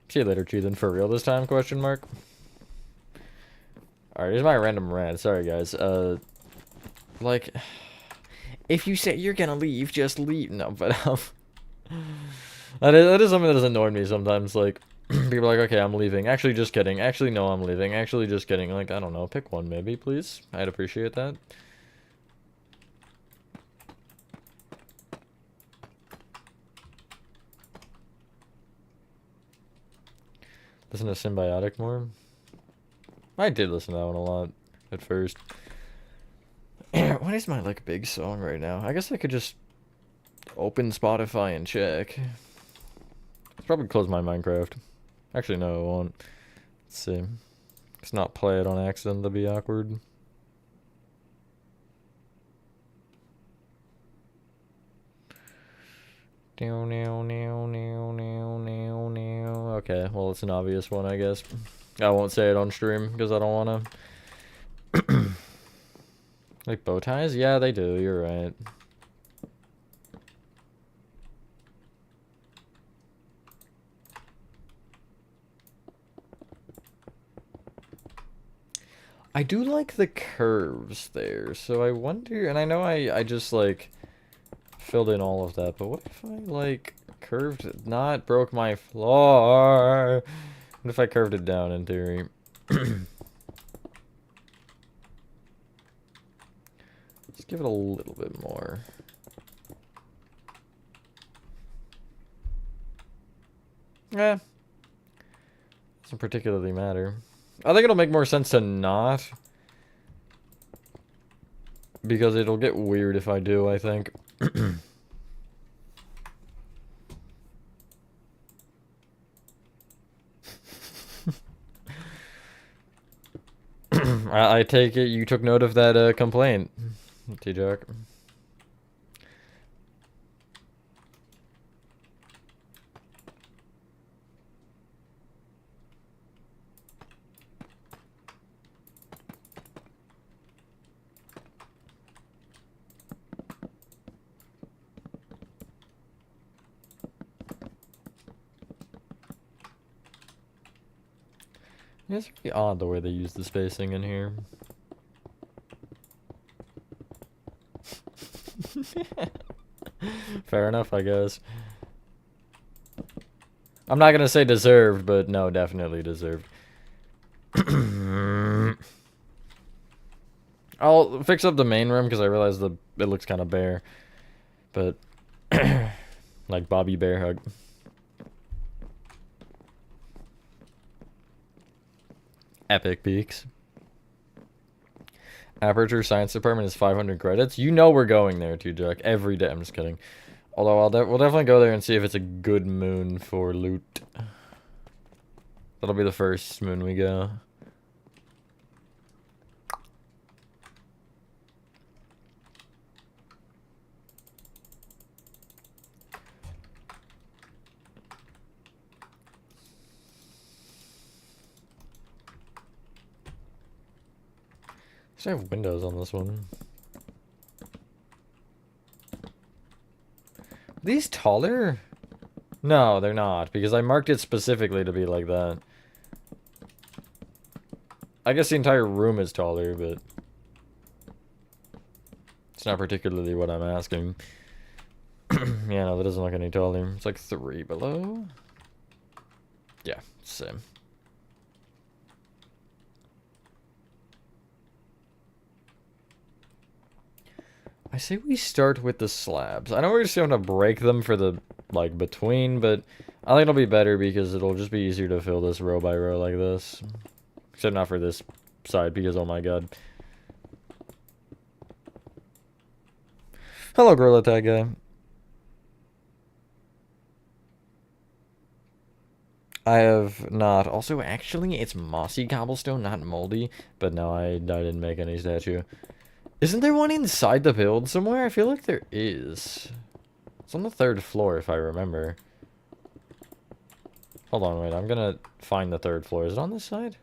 See you later, Cheethan. For real this time, question mark? Alright, here's my random rant. Sorry, guys. Like, if you say you're gonna leave, just leave. No, but, that is something that has annoyed me sometimes. Like, people are like, okay, I'm leaving. Actually, just kidding. Actually, no, I'm leaving. Actually, just kidding. Like, I don't know. Pick one, maybe, please. I'd appreciate that. Listen to Symbiotic more. I did listen to that one a lot at first. What is my, like, big song right now? I guess I could just open Spotify and check. Let's probably close my Minecraft. Actually, no, it won't. Let's see. Let's not play it on accident, that'd be awkward. Okay, well, it's an obvious one, I guess. I won't say it on stream because I don't want to. Like bow ties? Yeah, they do. You're right. I do like the curves there, so I wonder, and I know I just, like, filled in all of that, but what if I, like, curved, not broke my floor? What if I curved it down in theory? Let's give it a little bit more. Doesn't particularly matter. I think it'll make more sense to not. Because it'll get weird if I do, I think. I take it you took note of that complaint, T-Jack. It's really odd the way they use the spacing in here. Fair enough, I guess. I'm not gonna say deserved, but no, definitely deserved. I'll fix up the main room because I realize it looks kind of bare. But, like Bobby Bear Hug. Epic Peaks. Aperture Science Department is 500 credits. You know we're going there too, Jack. Every day. I'm just kidding. Although we'll definitely go there and see if it's a good moon for loot. That'll be the first moon we go. I have windows on this one. Are these taller? No, they're not, because I marked it specifically to be like that. I guess the entire room is taller, but it's not particularly what I'm asking. Yeah, no, that doesn't look any taller. It's like 3 below. Yeah, same. I say we start with the slabs. I know we're just going to break them for the, like, between, but I think it'll be better because it'll just be easier to fill this row by row like this. Except not for this side because, oh my god. Hello, Gorilla Tag guy. I have not. Also, actually, it's mossy cobblestone, not moldy. But no, I didn't make any statue. Isn't there one inside the build somewhere? I feel like there is. It's on the 3rd floor, if I remember. Hold on, wait. I'm gonna find the 3rd floor. Is it on this side?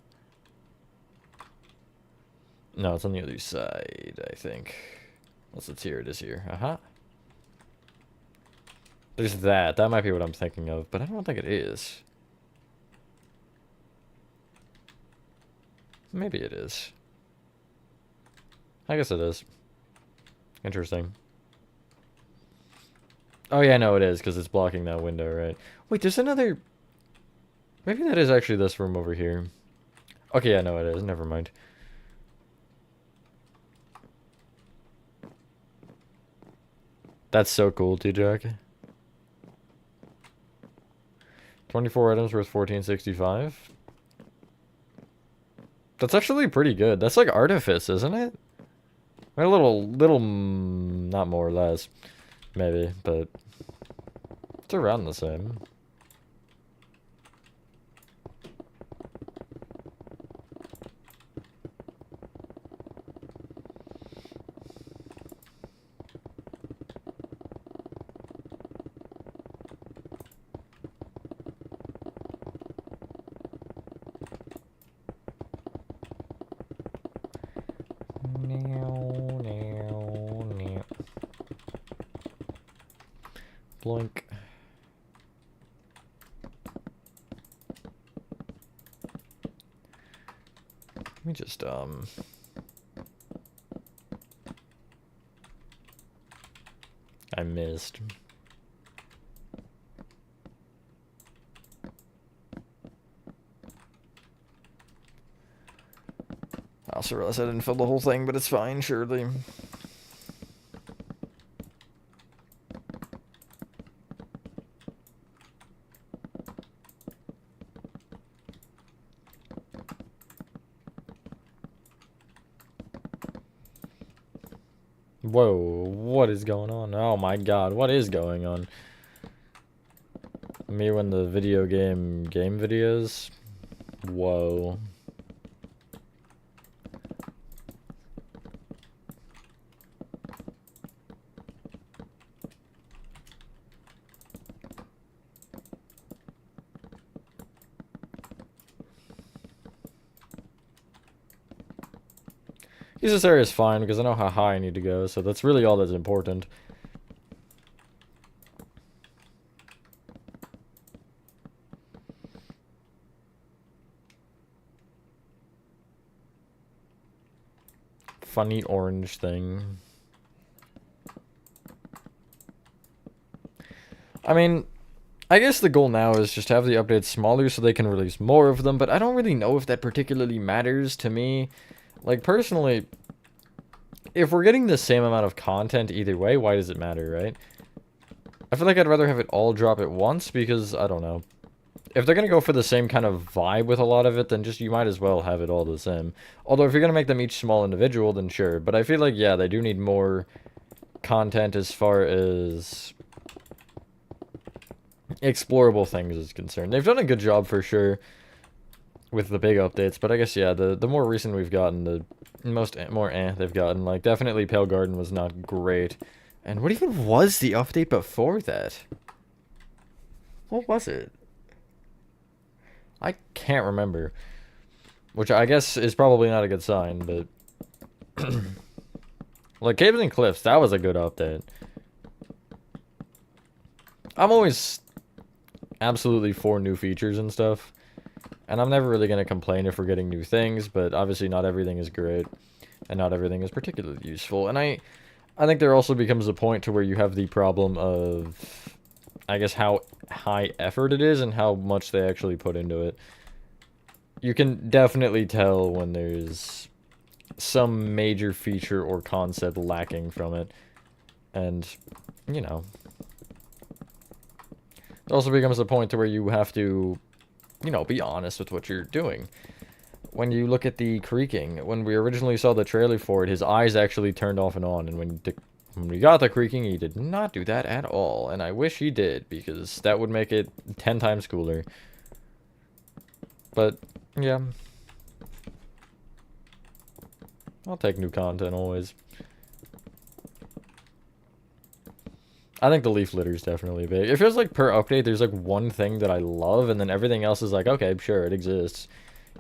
No, it's on the other side, I think. Unless it's here. It is here. Uh-huh. There's that. That might be what I'm thinking of, but I don't think it is. Maybe it is. I guess it is. Interesting. Oh yeah, no, it is, because it's blocking that window, right? Wait, there's another... Maybe that is actually this room over here. Okay, yeah, no, it is. Never mind. That's so cool, T-Jack. 24 items worth $14.65. That's actually pretty good. That's like Artifice, isn't it? A little, not more or less, maybe, but it's around the same. Bloink. Let me just, I missed. I also realized I didn't fill the whole thing, but it's fine, surely. Whoa, what is going on? Oh my god, what is going on? Me when the video game videos? Whoa. This area is fine because I know how high I need to go, so that's really all that's important. Funny orange thing. I mean, I guess the goal now is just to have the updates smaller so they can release more of them, but I don't really know if that particularly matters to me. Like, personally, if we're getting the same amount of content either way, why does it matter, right? I feel like I'd rather have it all drop at once because, I don't know. If they're going to go for the same kind of vibe with a lot of it, then just you might as well have it all the same. Although if you're going to make them each small individual, then sure. But I feel like, yeah, they do need more content as far as explorable things is concerned. They've done a good job for sure with the big updates, but I guess, yeah, the more recent we've gotten, the more they've gotten. Like, definitely Pale Garden was not great. And what even was the update before that? What was it? I can't remember. Which I guess is probably not a good sign, but... like, Caves and Cliffs, that was a good update. I'm always absolutely for new features and stuff. And I'm never really going to complain if we're getting new things, but obviously not everything is great. And not everything is particularly useful. And I think there also becomes a point to where you have the problem of, I guess, how high effort it is and how much they actually put into it. You can definitely tell when there's some major feature or concept lacking from it. And, you know. It also becomes a point to where you have to, you know, be honest with what you're doing. When you look at the creaking, when we originally saw the trailer for it, his eyes actually turned off and on, and when we got the creaking, he did not do that at all, and I wish he did, because that would make it 10 times cooler. But, yeah. I'll take new content always. I think the leaf litter is definitely big. It feels like per update, there's like one thing that I love, and then everything else is like, okay, sure, it exists.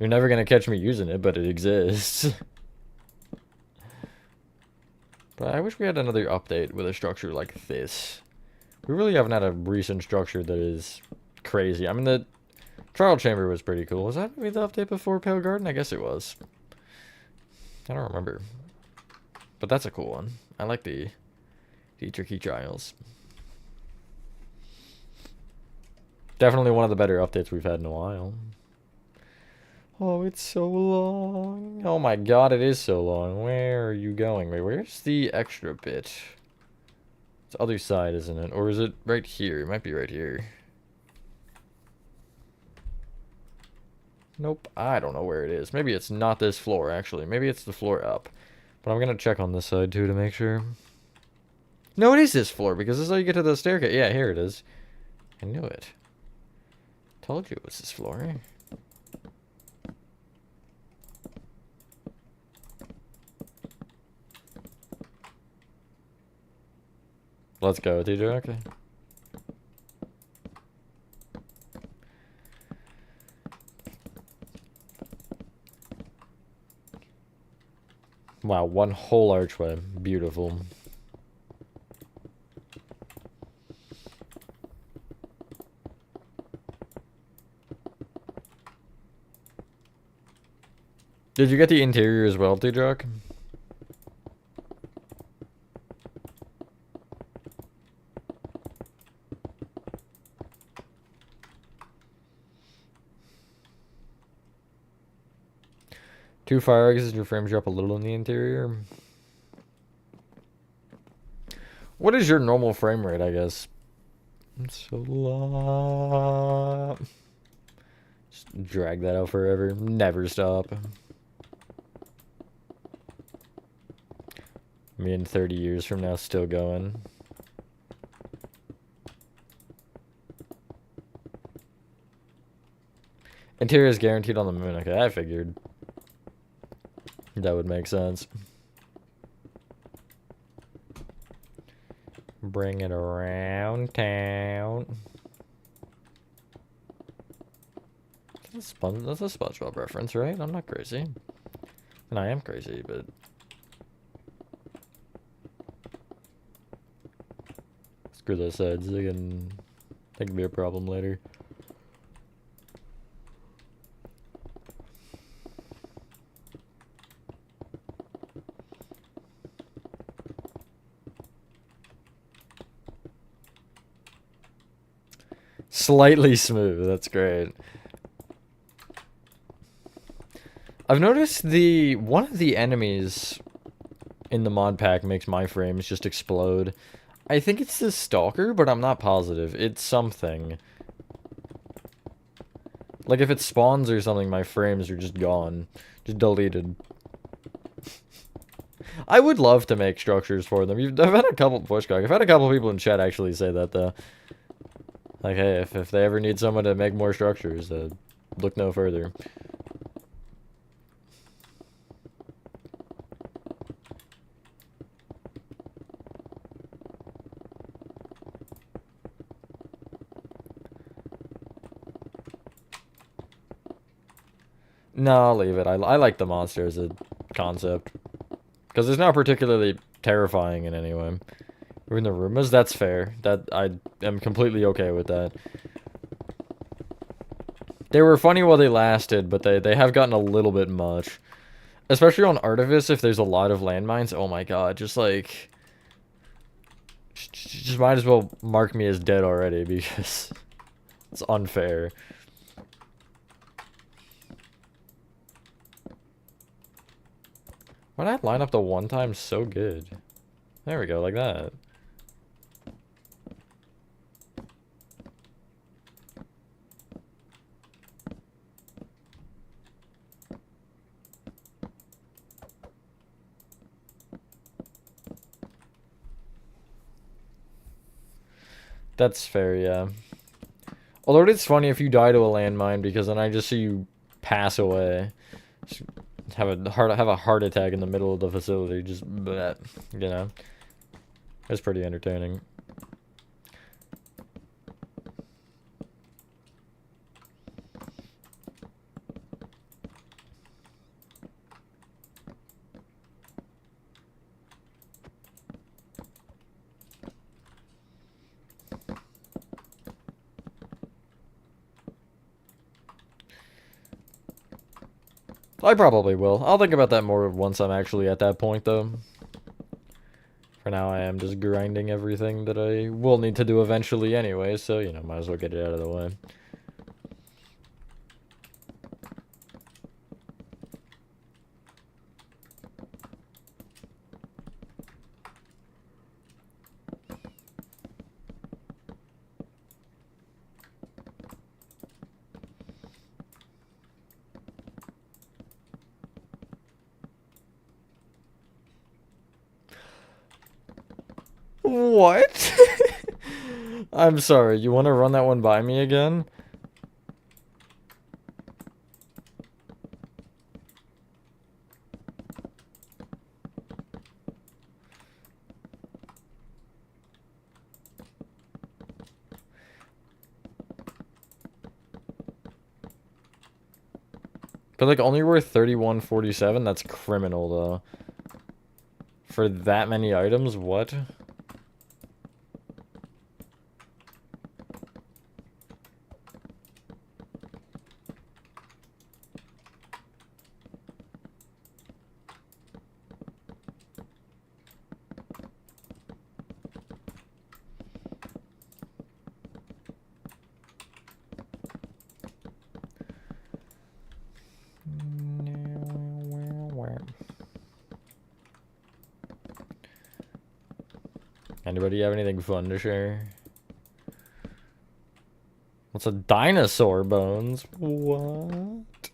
You're never gonna catch me using it, but it exists. But I wish we had another update with a structure like this. We really haven't had a recent structure that is crazy. I mean, the trial chamber was pretty cool. Was that maybe the update before Pale Garden? I guess it was. I don't remember. But that's a cool one. I like the tricky trials. Definitely one of the better updates we've had in a while. Oh, it's so long. Oh my god, it is so long. Where are you going? Wait, where's the extra bit? It's the other side, isn't it? Or is it right here? It might be right here. Nope, I don't know where it is. Maybe it's not this floor, actually. Maybe it's the floor up. But I'm gonna check on this side, too, to make sure. No, it is this floor, because this is how you get to the staircase. Yeah, here it is. I knew it. Told you it was this floor. Let's go, TJ. Okay. Wow, one whole archway. Beautiful. Did you get the interior as well, TJ? Two fire exits, your frames drop a little in the interior. What is your normal frame rate, I guess? It's so long. Just drag that out forever. Never stop. Me in 30 years from now still going. Interior is guaranteed on the moon. Okay, I figured. That would make sense. Bring it around town. That's a SpongeBob reference, right? I'm not crazy. And I am crazy, but... Screw those sides. They can be a problem later. Slightly smooth. That's great. I've noticed one of the enemies in the mod pack makes my frames just explode. I think it's the Stalker, but I'm not positive. It's something. Like if it spawns or something, my frames are just gone. Just deleted. I would love to make structures for them. I've had a couple I've had a couple people in chat actually say that though. Like, hey, if they ever need someone to make more structures, look no further. No, I'll leave it. I like the monster as a concept. Because it's not particularly terrifying in any way. We're in the Roombas, that's fair. I am completely okay with that. They were funny while they lasted, but they have gotten a little bit much. Especially on Artifice, if there's a lot of landmines. Oh my god, just like... Just might as well mark me as dead already, because it's unfair. Why did I line up the one time so good? There we go, like that. That's fair, yeah. Although it's funny if you die to a landmine, because then I just see you pass away. Just have a heart attack in the middle of the facility, just bleh, you know. It's pretty entertaining. I probably will. I'll think about that more once I'm actually at that point, though. For now, I am just grinding everything that I will need to do eventually anyway, so, you know, might as well get it out of the way. What? I'm sorry, you want to run that one by me again? But like only worth 31.47? That's criminal though. For that many items? What? Anybody have anything fun to share? What's a dinosaur bones? What?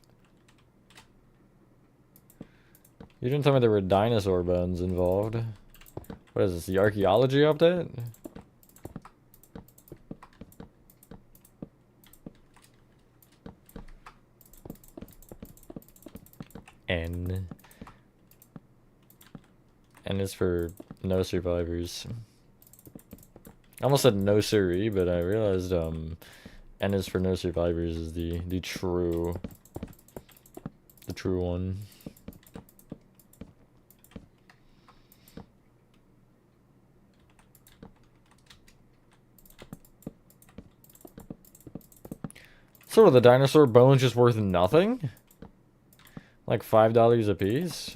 You didn't tell me there were dinosaur bones involved. What is this, the archaeology update? N. N is for no survivors. I almost said no siree, but I realized N is for no survivors is the true one. So are the dinosaur bones just worth nothing? Like $5 a piece?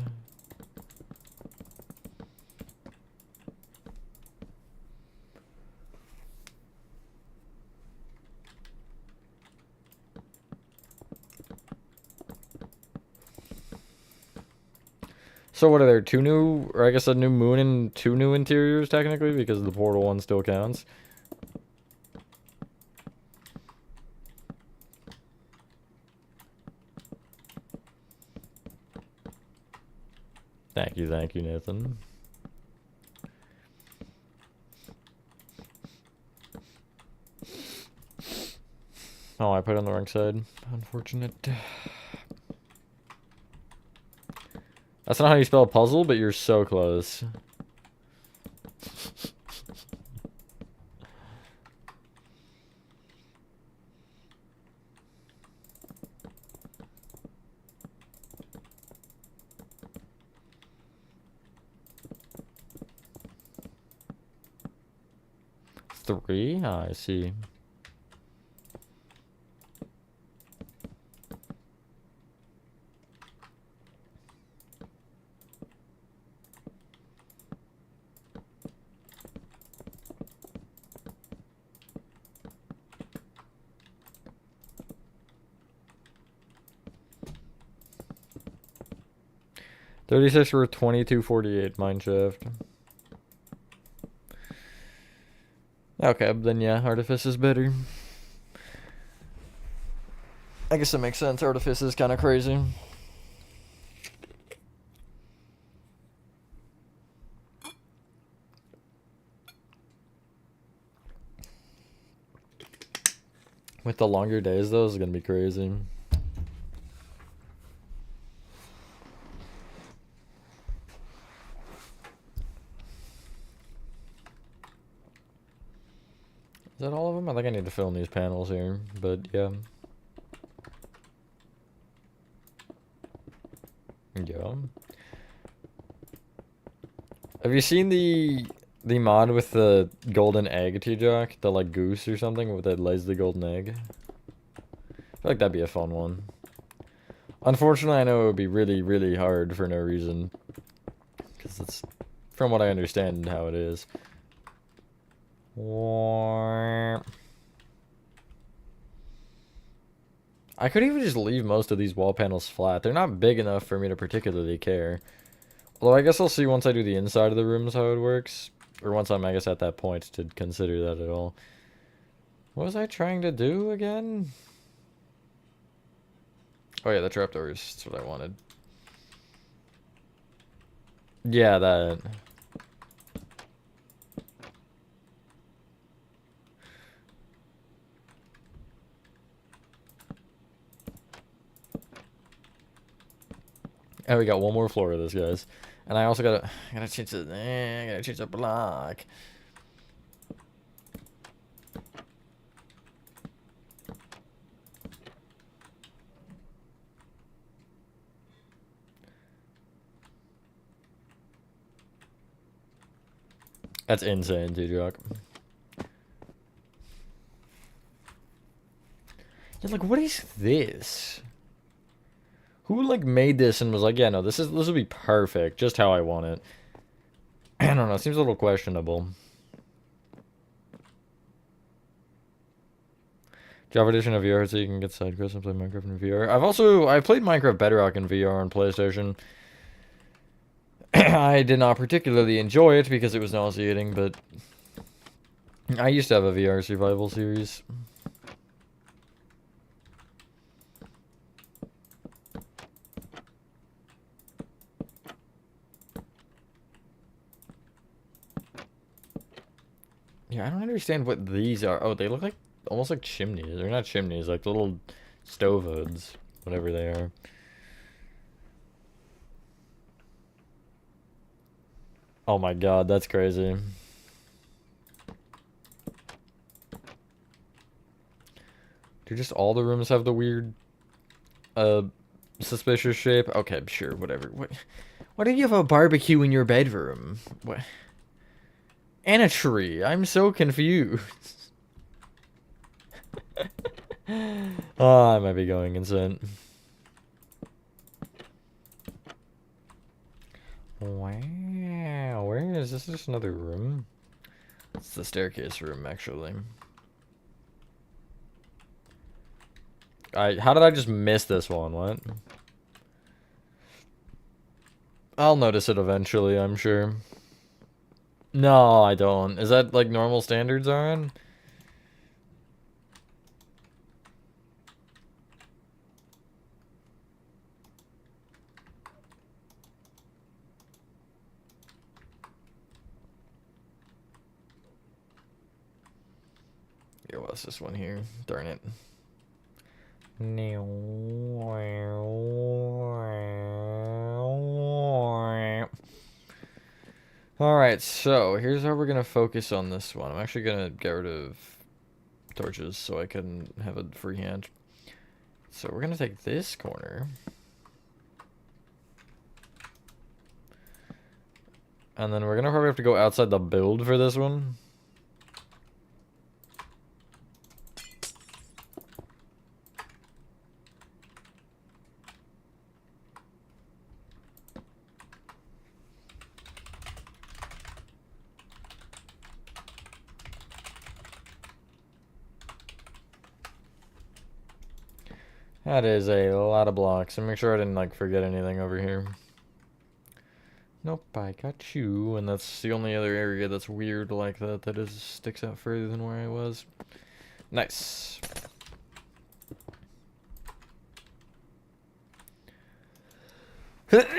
So what are there, two new, or I guess a new moon and two new interiors technically, because the portal one still counts? Thank you, Nathan. Oh, I put it on the wrong side. Unfortunate. That's not how you spell puzzle, but you're so close. Three? Ah, I see. $36 for $22.48 mineshaft. Okay, then yeah, Artifice is better. I guess that makes sense. Artifice is kind of crazy. With the longer days, though, it's gonna be crazy. Is that all of them? I think I need to fill in these panels here, but yeah. Yeah. Have you seen the mod with the golden egg, T-Jock? The like goose or something that lays the golden egg? I feel like that'd be a fun one. Unfortunately, I know it would be really, really hard for no reason. Because it's, from what I understand, how it is. I could even just leave most of these wall panels flat. They're not big enough for me to particularly care. Although I guess I'll see once I do the inside of the rooms how it works. Or once I'm, I guess, at that point to consider that at all. What was I trying to do again? Oh yeah, the trapdoors. That's what I wanted. Yeah, that. And we got one more floor of this, guys. And I also gotta change the block. That's insane, T-Jock. Yeah, like, what is this? Who, like, made this and was like, yeah, no, this will be perfect, just how I want it. I don't know, it seems a little questionable. Java edition of VR so you can get side quests and play Minecraft in VR. I've played Minecraft Bedrock in VR on PlayStation. I did not particularly enjoy it because it was nauseating, but I used to have a VR survival series. Yeah, I don't understand what these are. Oh, they look like almost like chimneys. They're not chimneys, like little stove hoods, whatever they are. Oh my god, that's crazy. Do just all the rooms have the weird, uh, suspicious shape? Okay, sure, whatever. What? Why do you have a barbecue in your bedroom? What? And a tree. I'm so confused. Oh, I might be going insane. Wow, where is this? Just another room? It's the staircase room, actually. How did I just miss this one? What? I'll notice it eventually, I'm sure. No, I don't. Is that like normal standards, Aaron? Yeah, what's this one here? Darn it. Alright, so here's how we're gonna focus on this one. I'm actually gonna get rid of torches so I can have a free hand. So we're gonna take this corner. And then we're gonna probably have to go outside the build for this one. That is a lot of blocks. And make sure I didn't like forget anything over here. Nope, I got you. And that's the only other area that's weird like that that sticks out further than where I was. Nice. And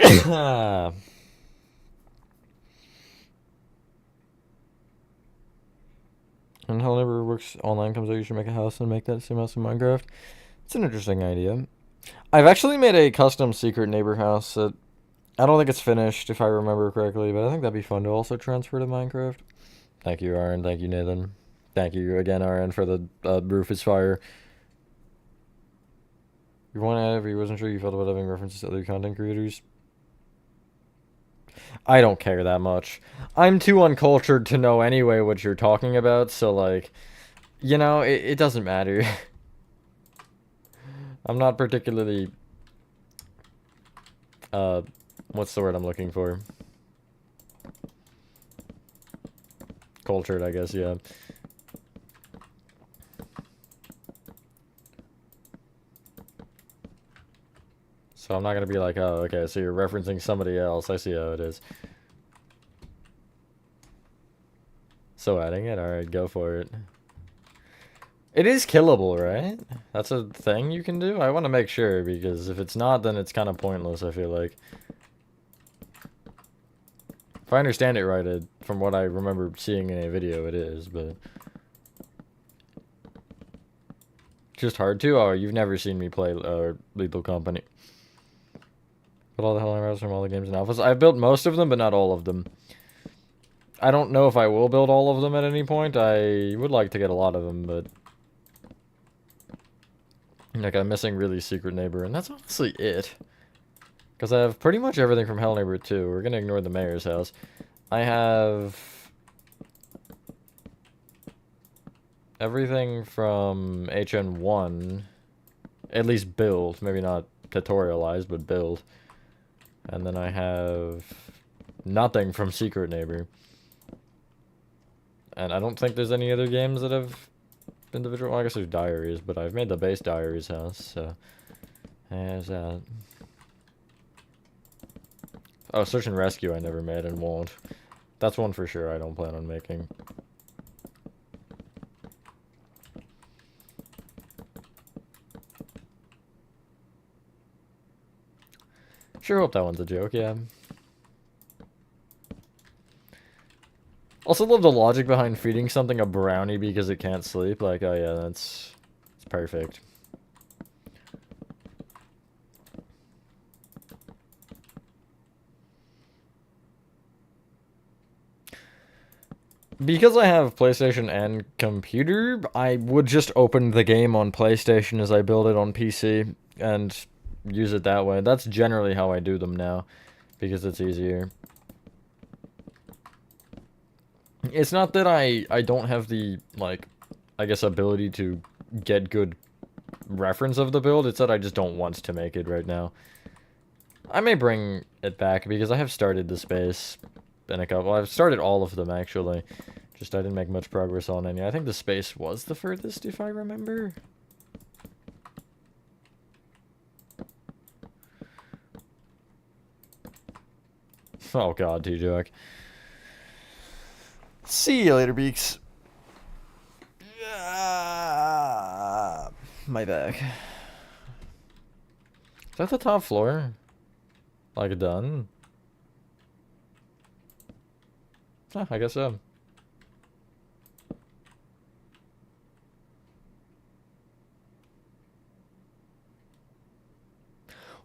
how Never Works Online comes out, you should make a house and make that same house in Minecraft. It's an interesting idea. I've actually made a custom secret neighbor house that I don't think it's finished, if I remember correctly, but I think that'd be fun to also transfer to Minecraft. Thank you, Aaron. Thank you, Nathan. Thank you again, Aaron, for the roof is fire. You want to add if you wasn't sure you felt about having references to other content creators? I don't care that much. I'm too uncultured to know anyway what you're talking about, so like, you know, it doesn't matter. I'm not particularly, what's the word I'm looking for? Cultured, I guess, yeah. So I'm not gonna be like, oh, okay, so you're referencing somebody else. I see how it is. So adding it? Alright, go for it. It is killable, right? That's a thing you can do? I want to make sure, because if it's not, then it's kind of pointless, I feel like. If I understand it right, from what I remember seeing in a video, it is, but... Just hard to? Oh, you've never seen me play Lethal Company. But all the hell I from all the games and alphas. I've built most of them, but not all of them. I don't know if I will build all of them at any point. I would like to get a lot of them, but... Like, I'm missing really Secret Neighbor, and that's honestly it. Because I have pretty much everything from Hell Neighbor 2. We're gonna ignore the mayor's house. I have... everything from HN1. At least build. Maybe not tutorialized, but build. And then I have... nothing from Secret Neighbor. And I don't think there's any other games that have individual... Well, I guess there's Diaries, but I've made the base Diaries house, so... There's that. Oh, Search and Rescue I never made and won't. That's one for sure I don't plan on making. Sure hope that one's a joke, yeah. Also love the logic behind feeding something a brownie because it can't sleep. Like, oh yeah, it's perfect. Because I have PlayStation and computer, I would just open the game on PlayStation as I build it on PC and use it that way. That's generally how I do them now, because it's easier. It's not that I don't have the, like, I guess ability to get good reference of the build, it's that I just don't want to make it right now. I may bring it back because I have started the space in a couple. I've started all of them actually. Just I didn't make much progress on any. I think the space was the furthest if I remember. Oh god, T-Jack. See you later, Beaks. My back. Is that the top floor? Like done? Oh, I guess so.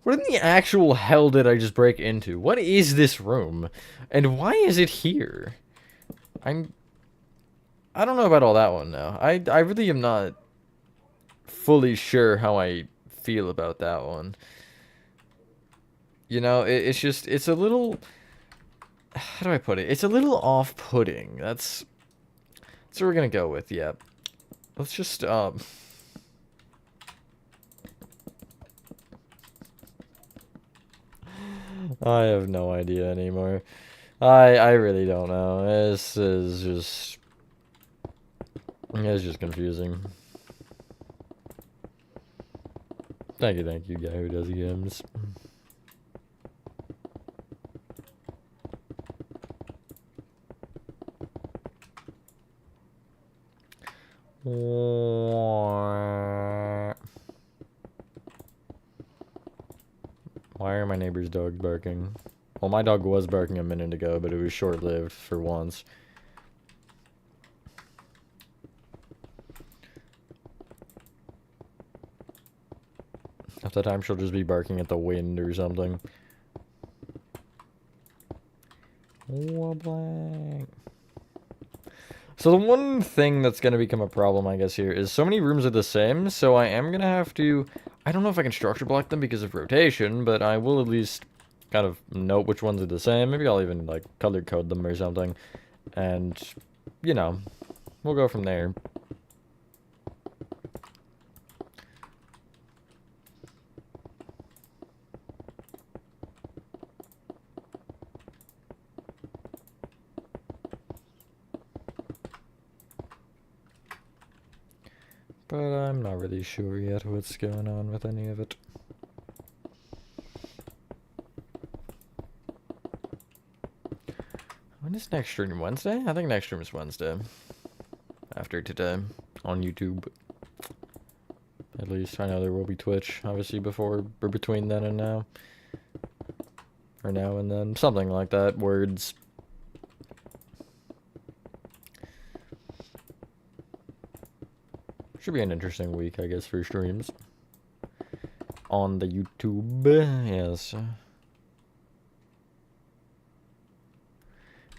What in the actual hell did I just break into? What is this room? And why is it here? I don't know about all that one now. I really am not fully sure how I feel about that one. You know, it's just, it's a little, how do I put it? It's a little off-putting. That's what we're gonna go with, yeah. Let's just, I have no idea anymore. I really don't know. It's just confusing. Thank you, guy who does games. Why are my neighbor's dog barking? Well, my dog was barking a minute ago, but it was short-lived for once. Half the time she'll just be barking at the wind or something. Woodland. So the one thing that's going to become a problem, I guess, here is so many rooms are the same, so I am going to have to... I don't know if I can structure block them because of rotation, but I will at least kind of note which ones are the same. Maybe I'll even, like, color code them or something. And, you know, we'll go from there. But I'm not really sure yet what's going on with any of it. When is next stream? Wednesday? I think next stream is Wednesday. After today. On YouTube. At least. I know there will be Twitch, obviously, before or between then and now. Or now and then. Something like that. Words. Should be an interesting week, I guess, for streams. On the YouTube. Yes.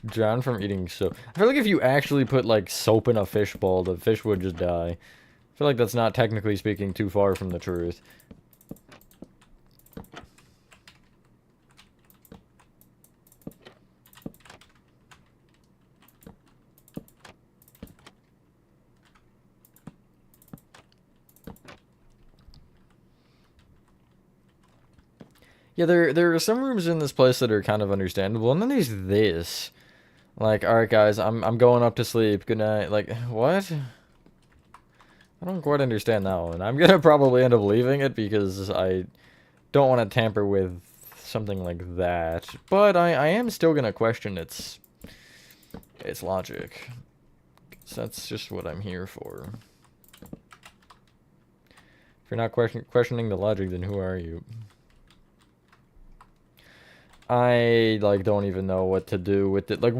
Drown from eating soap. I feel like if you actually put, like, soap in a fishbowl, the fish would just die. I feel like that's not, technically speaking, too far from the truth. Yeah, there are some rooms in this place that are kind of understandable, and then there's this. Like, alright guys, I'm going up to sleep. Good night. Like, what? I don't quite understand that one. I'm gonna probably end up leaving it because I don't want to tamper with something like that. But I am still gonna question its logic. 'Cause that's just what I'm here for. If you're not questioning the logic, then who are you? I, like, don't even know what to do with it. Like,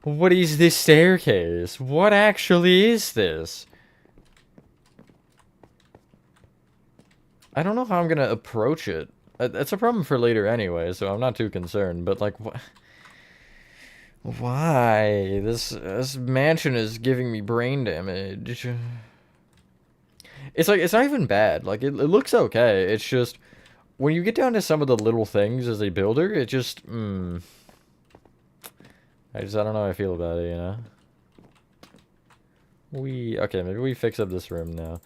What is this staircase? What actually is this? I don't know how I'm gonna approach it. It's a problem for later anyway, so I'm not too concerned. But like, what? Why? This mansion is giving me brain damage. It's like it's not even bad. Like it looks okay. It's just when you get down to some of the little things as a builder, it just I don't know how I feel about it, you know. Okay, maybe we fix up this room now.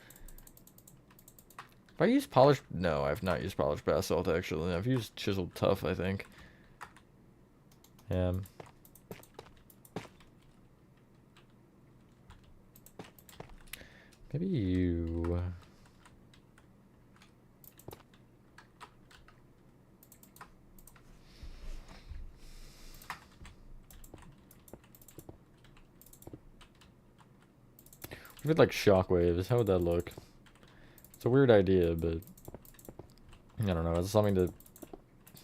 Have I used polished? No, I've not used polished basalt actually. I've used chiseled tough, I think. Yeah. Maybe you. With like shockwaves, how would that look? It's a weird idea, but I don't know. It's something to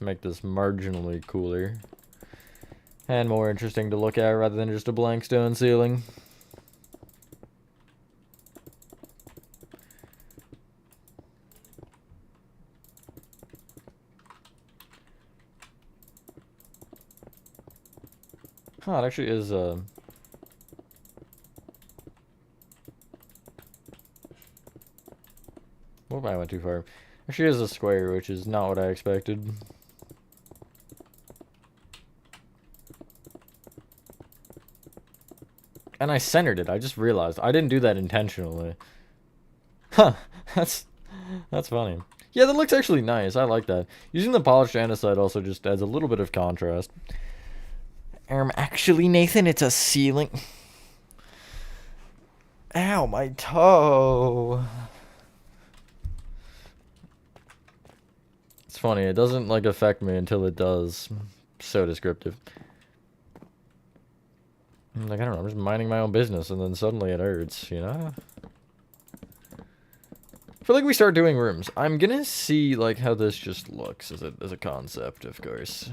make this marginally cooler and more interesting to look at rather than just a blank stone ceiling. Huh, it actually is Whoop, I went too far. Actually is a square, which is not what I expected. And I centered it. I just realized. I didn't do that intentionally. Huh. That's funny. Yeah, that looks actually nice. I like that. Using the polished andesite also just adds a little bit of contrast. Actually, Nathan, it's a ceiling. Ow, my toe. It's funny. It doesn't, like, affect me until it does. So descriptive. Like, I don't know. I'm just minding my own business, and then suddenly it hurts, you know? I feel like we start doing rooms. I'm gonna see, like, how this just looks as a concept, of course.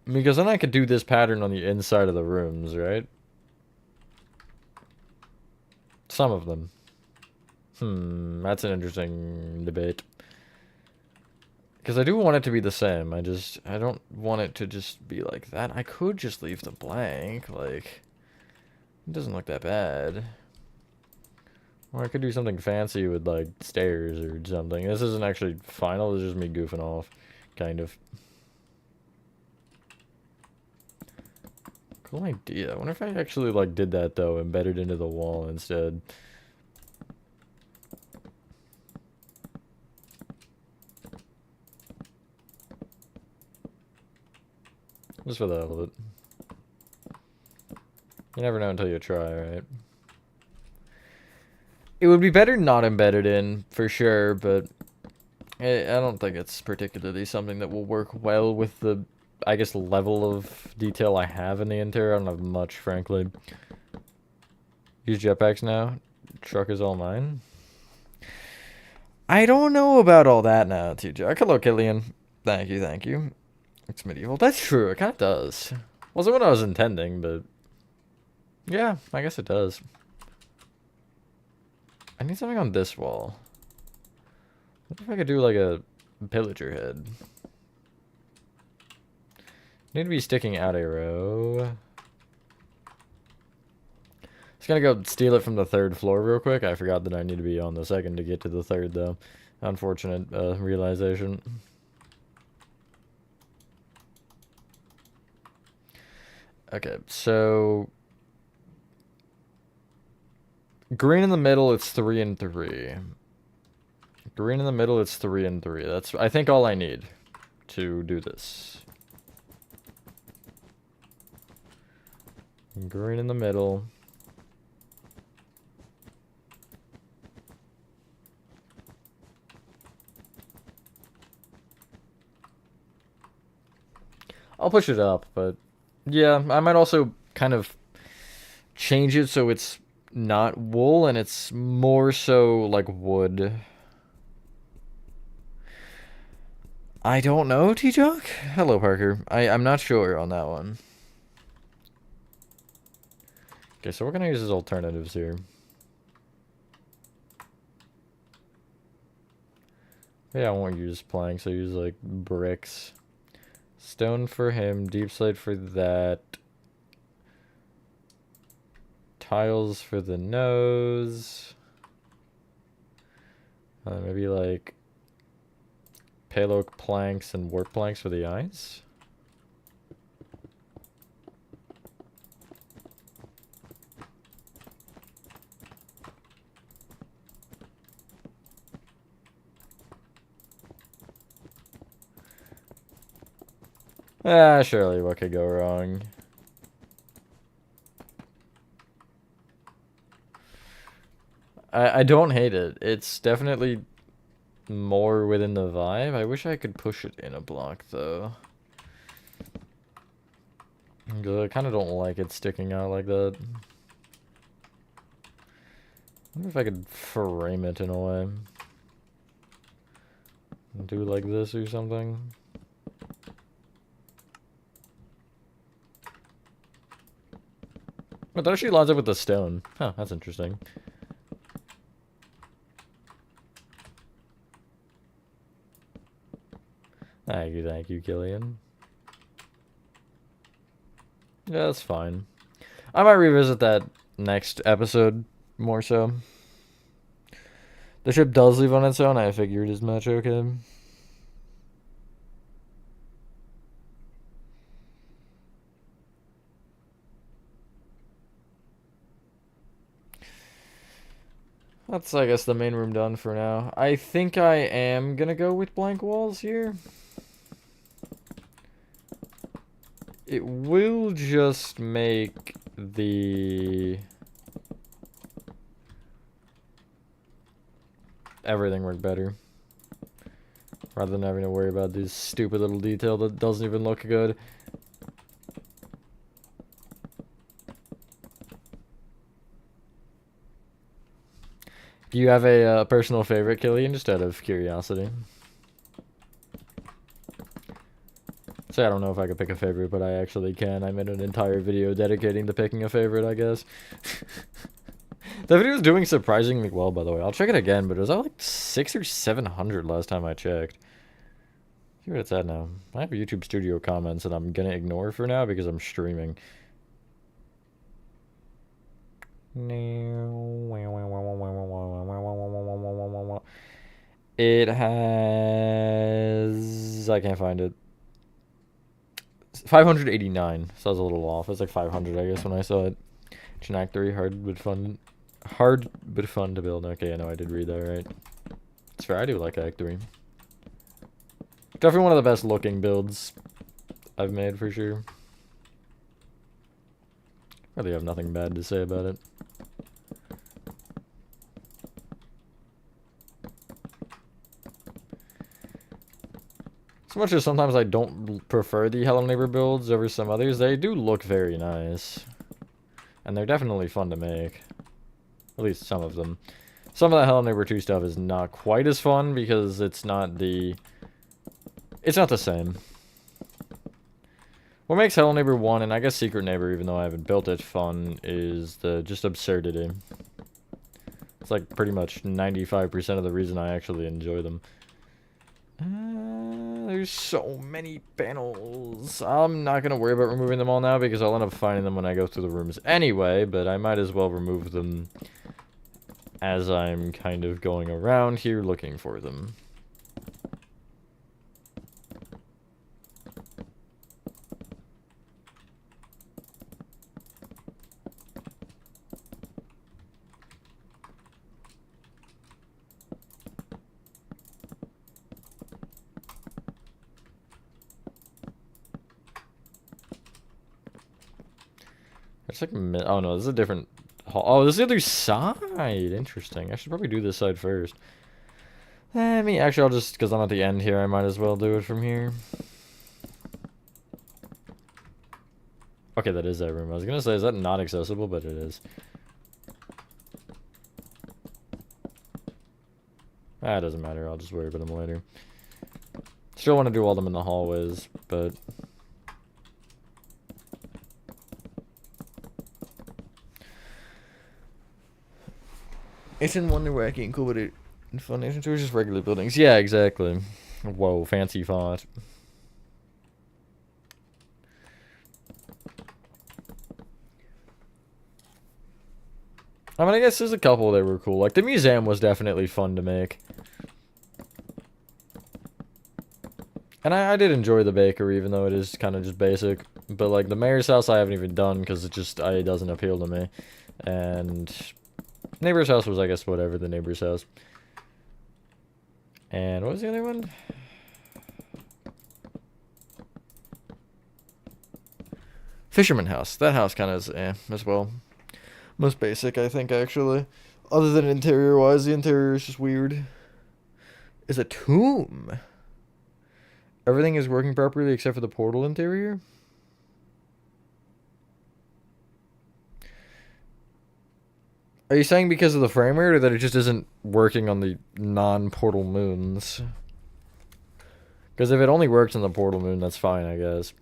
Because then I could do this pattern on the inside of the rooms, right? Some of them. That's an interesting debate. Because I do want it to be the same. I don't want it to just be like that. I could just leave them blank. Like, it doesn't look that bad. Or I could do something fancy with, like, stairs or something. This isn't actually final. This is just me goofing off. Kind of. Cool idea. I wonder if I actually, like, did that, though. Embedded into the wall instead. Just for the hell of it. You never know until you try, right? It would be better not embedded in, for sure, but I don't think it's particularly something that will work well with the, I guess, level of detail I have in the interior. I don't have much, frankly. Use jetpacks now? Truck is all mine? I don't know about all that now, TJ. Hello, Killian. Thank you, thank you. It's medieval. That's true. It kind of does. Wasn't what I was intending, but yeah, I guess it does. I need something on this wall. What if I could do like a pillager head? Need to be sticking out a row. Just gonna go steal it from the third floor real quick. I forgot that I need to be on the second to get to the third, though. Unfortunate realization. Okay, so green in the middle, it's 3 and 3. Green in the middle, it's 3 and 3. That's, I think, all I need to do this. Green in the middle. I'll push it up, but yeah, I might also kind of change it so it's not wool and it's more so like wood. I don't know, T-Jock? Hello, Parker. I'm not sure on that one. Okay, so we're gonna use as alternatives here. Yeah, I won't use planks, I'll use like bricks. Stone for him, deep slate for that. Tiles for the nose. Maybe like pale oak planks and warp planks for the eyes. Ah, surely what could go wrong? I don't hate it. It's definitely more within the vibe. I wish I could push it in a block, though. I kind of don't like it sticking out like that. I wonder if I could frame it in a way. Do like this or something. Oh, that actually lines up with the stone. Huh, that's interesting. Thank you, Killian. Yeah, that's fine. I might revisit that next episode more so. The ship does leave on its own, I figured as much, okay. That's, I guess, the main room done for now. I think I am gonna go with blank walls here. It will just make the... everything work better. Rather than having to worry about this stupid little detail that doesn't even look good. Do you have a personal favorite, Killian, just out of curiosity? So I don't know if I could pick a favorite, but I actually can. I made an entire video dedicating to picking a favorite, I guess. That video is doing surprisingly well, by the way. I'll check it again, but it was at like 600 or 700 last time I checked. See where it's at now. I have YouTube Studio comments that I'm gonna ignore for now because I'm streaming. It has... I can't find it. 589, so I was a little off. It was like 500, I guess, when I saw it. Act 3, hard but fun to build. Okay, I know I did read that right. It's fair, I do like Act 3. Definitely one of the best looking builds I've made, for sure. Really have nothing bad to say about it. As much as sometimes I don't prefer the Hello Neighbor builds over some others, they do look very nice. And they're definitely fun to make. At least some of them. Some of the Hello Neighbor 2 stuff is not quite as fun because it's not the... It's not the same. What makes Hello Neighbor 1, and I guess Secret Neighbor, even though I haven't built it, fun, is the just absurdity. It's like pretty much 95% of the reason I actually enjoy them. There's so many panels. I'm not going to worry about removing them all now because I'll end up finding them when I go through the rooms anyway, but I might as well remove them as I'm kind of going around here looking for them. It's like, oh no, this is a different hall. Oh, this is the other side. Interesting. I should probably do this side first. Actually, I'll just, because I'm at the end here, I might as well do it from here. Okay, that is that room. I was gonna say, is that not accessible? But it is. Ah, it doesn't matter. I'll just worry about them later. Still want to do all them in the hallways, but... Isn't Wonder Wacky and cool, but it in Foundation Tour is just regular buildings. Yeah, exactly. Whoa, fancy font. I mean, I guess there's a couple that were cool. Like, the museum was definitely fun to make. And I did enjoy the bakery, even though it is kind of just basic. But, like, the mayor's house I haven't even done, because it doesn't appeal to me. And neighbor's house was, I guess, whatever, the neighbor's house. And what was the other one? Fisherman house. That house kind of is as well. Most basic, I think, actually. Other than interior-wise, the interior is just weird. Is a tomb. Everything is working properly except for the portal interior? Are you saying because of the frame rate, or that it just isn't working on the non-portal moons? Because if it only works on the portal moon, that's fine, I guess.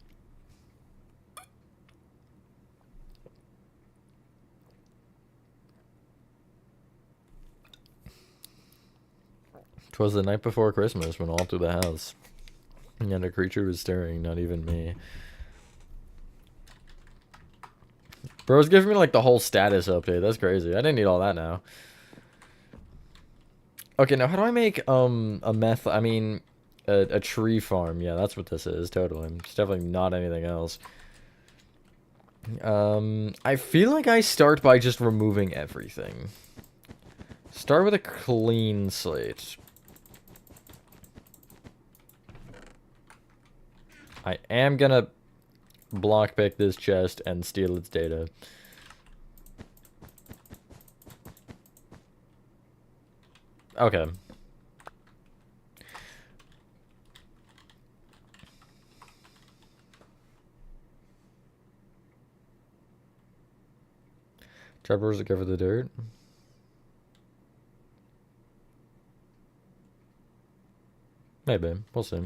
'Twas the night before Christmas when all through the house, and a creature was stirring, not even me. Bro's giving me like the whole status update. That's crazy. I didn't need all that now. Okay, now how do I make a tree farm? Yeah, that's what this is, totally. It's definitely not anything else. I feel like I start by just removing everything. Start with a clean slate. I am gonna block pick this chest and steal its data. Okay. Trevor's to cover the dirt. Maybe. We'll see.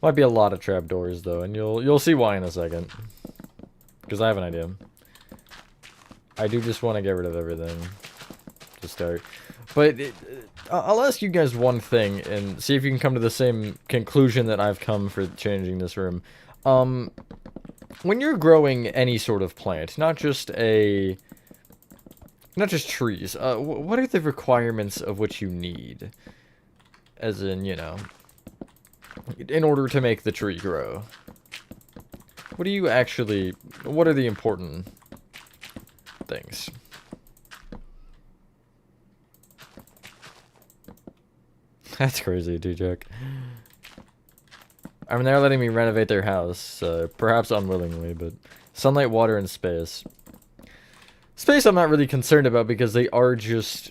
Might be a lot of trapdoors though, and you'll see why in a second. Because I have an idea. I do just want to get rid of everything to start. But I'll ask you guys one thing and see if you can come to the same conclusion that I've come for changing this room. When you're growing any sort of plant, not just trees, what are the requirements of what you need? As in, you know, in order to make the tree grow. What are the important things? That's crazy, T-Jack. I mean, they're letting me renovate their house, perhaps unwillingly, but sunlight, water, and space. Space I'm not really concerned about because they are just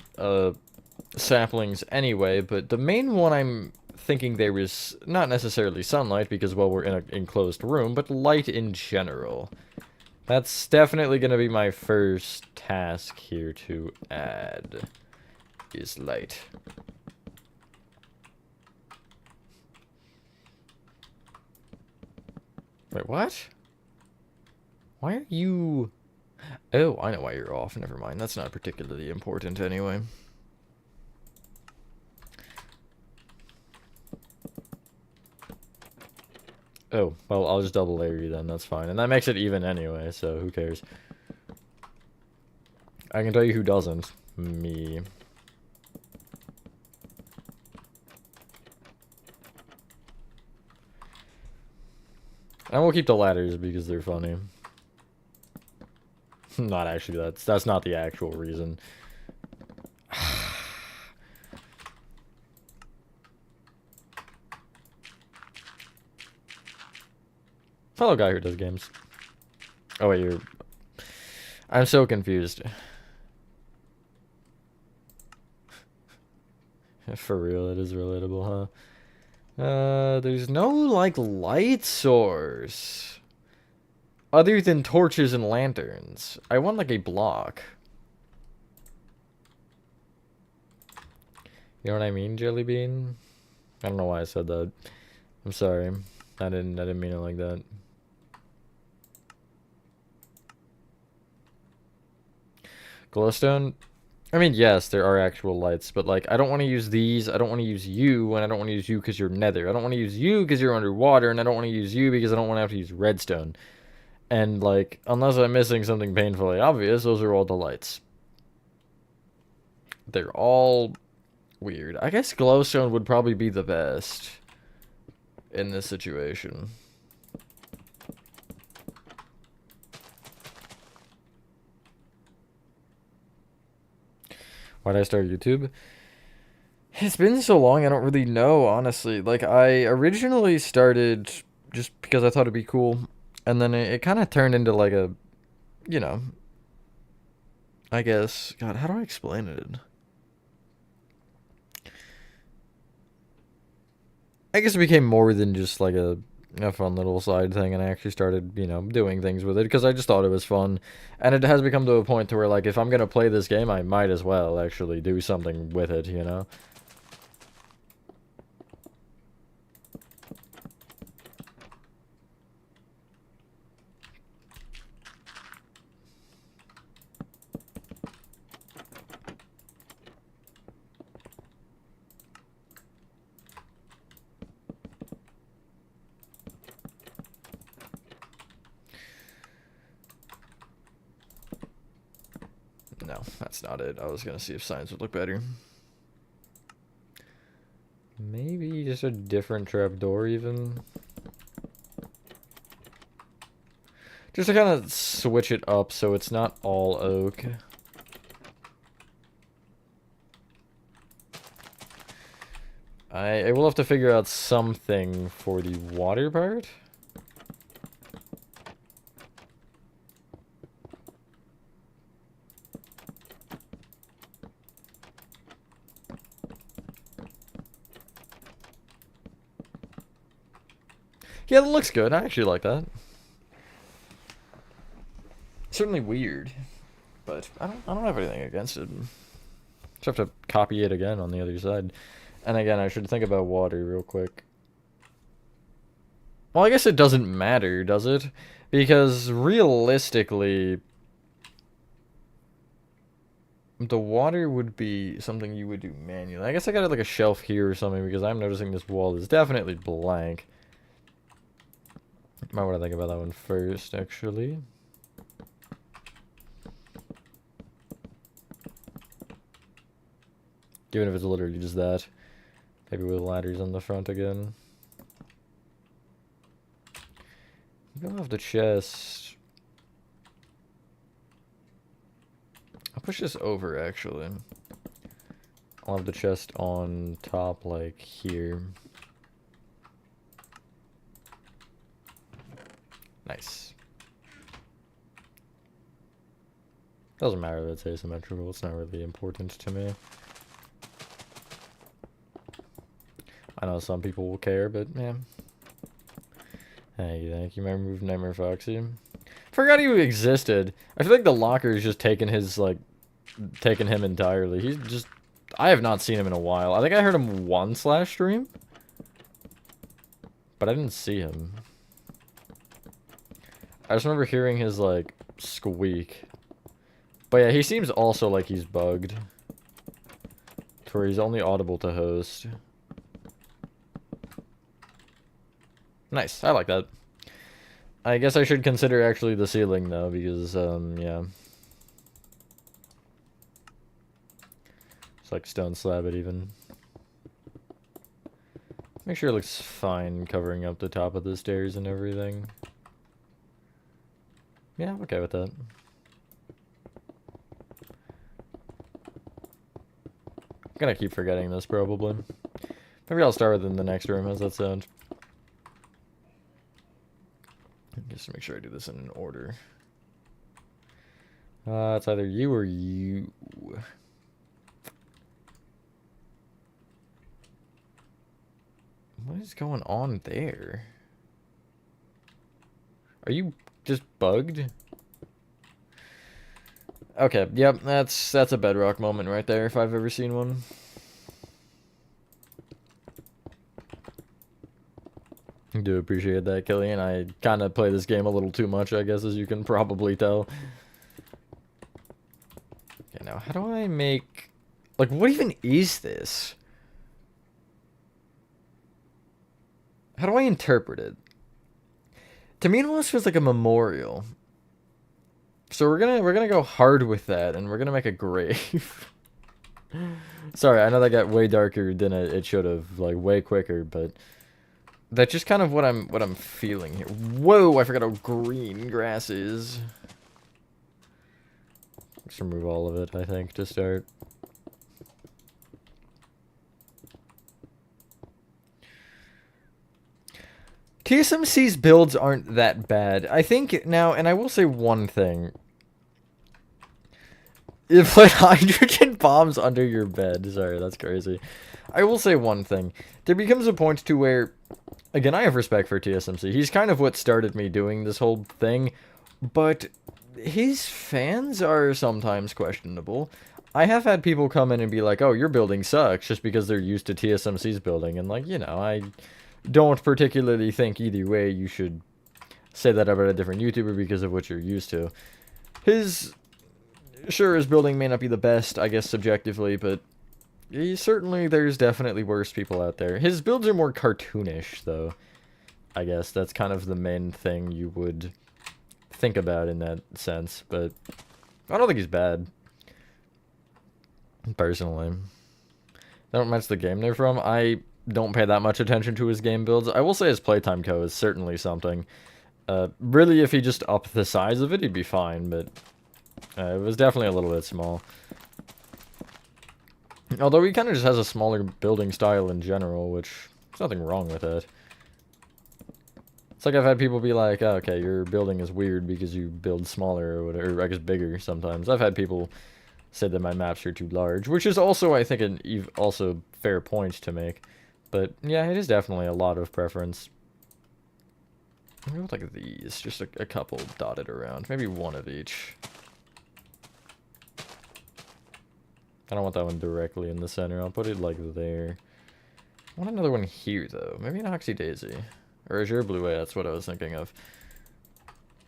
saplings anyway, but the main one I'm thinking there is not necessarily sunlight because, well, we're in an enclosed room, but light in general. That's definitely going to be my first task here to add, is light. Wait, what? Why are you... Oh, I know why you're off. Never mind. That's not particularly important anyway. Oh, well, I'll just double layer you then. That's fine. And that makes it even anyway, so who cares? I can tell you who doesn't. Me. And we'll keep the ladders because they're funny. Not actually, that's not the actual reason. Fellow guy who does games. Oh wait, I'm so confused. For real, it is relatable, huh? There's no, like, light source. Other than torches and lanterns. I want, like, a block. You know what I mean, Jelly Bean? I don't know why I said that. I'm sorry. I didn't mean it like that. Glowstone. I mean, yes, there are actual lights, but like, I don't want to use these. I don't want to use you, and I don't want to use you because you're nether. I don't want to use you because you're underwater, and I don't want to use you because I don't want to have to use redstone. And like, unless I'm missing something painfully obvious, those are all the lights. They're all weird. I guess glowstone would probably be the best in this situation. Why'd I start YouTube? It's been so long, I don't really know, honestly. Like, I originally started just because I thought it'd be cool, and then it kind of turned into like a, you know, I guess, God, how do I explain it? I guess it became more than just like a fun little side thing, and I actually started, you know, doing things with it because I just thought it was fun. And it has become to a point to where, like, if I'm gonna play this game, I might as well actually do something with it, you know? No, that's not it. I was gonna see if signs would look better. Maybe just a different trapdoor, even. Just to kind of switch it up so it's not all oak. I will have to figure out something for the water part. Yeah, that looks good. I actually like that. Certainly weird, but I don't have anything against it. Just have to copy it again on the other side. And again, I should think about water real quick. Well, I guess it doesn't matter, does it? Because realistically, the water would be something you would do manually. I guess I got like a shelf here or something because I'm noticing this wall is definitely blank. Might want to think about that one first, actually. Even if it's literally just that. Maybe with ladders on the front again. Maybe I'll have the chest. I'll push this over, actually. I'll have the chest on top, like, here. Nice. Doesn't matter that it's asymmetrical, it's not really important to me. I know some people will care, but yeah. Thank you. Remember Nightmare Foxy? Forgot he existed. I feel like the locker is just taking his, like, taking him entirely. He's just... I have not seen him in a while. I think I heard him once last stream. But I didn't see him. I just remember hearing his, like, squeak. But yeah, he seems also like he's bugged. To where he's only audible to host. Nice, I like that. I guess I should consider actually the ceiling, though, because, yeah. It's like stone slab it, even. Make sure it looks fine covering up the top of the stairs and everything. Yeah, I'm okay with that. I'm gonna keep forgetting this, probably. Maybe I'll start within the next room. How's that sound? Just to make sure I do this in an order. It's either you or you. What is going on there? Are you just bugged? Okay, yep, that's a bedrock moment right there if I've ever seen one. I do appreciate that, Killian. I kind of play this game a little too much, I guess, as you can probably tell. now. How do I make... Like, what even is this? How do I interpret it? To me, it almost feels like a memorial. So we're gonna go hard with that, and we're gonna make a grave. Sorry, I know that got way darker than it should have, like way quicker, but that's just kind of what I'm feeling here. Whoa, I forgot how green grass is. Let's remove all of it, I think, to start. TSMC's builds aren't that bad. I think now, and I will say one thing. You put hydrogen bombs under your bed. Sorry, that's crazy. I will say one thing. There becomes a point to where, again, I have respect for TSMC. He's kind of what started me doing this whole thing, but his fans are sometimes questionable. I have had people come in and be like, oh, your building sucks, just because they're used to TSMC's building, and like, you know, I don't particularly think either way you should say that about a different YouTuber because of what you're used to. Sure, his building may not be the best, I guess, subjectively, but there's definitely worse people out there. His builds are more cartoonish, though. I guess that's kind of the main thing you would think about in that sense, but I don't think he's bad. Personally. They don't match the game they're from. I don't pay that much attention to his game builds. I will say his playtime co is certainly something. Really, if he just upped the size of it, he'd be fine, but it was definitely a little bit small. Although he kind of just has a smaller building style in general, which there's nothing wrong with it. It's like I've had people be like, oh, okay, your building is weird because you build smaller or whatever, or I guess bigger sometimes. I've had people say that my maps are too large, which is also, I think, an also fair point to make. But yeah, it is definitely a lot of preference. I'll go with like these, just a couple dotted around, maybe one of each. I don't want that one directly in the center. I'll put it like there. I want another one here though. Maybe an Oxy Daisy. Or Azure Bluette, that's what I was thinking of.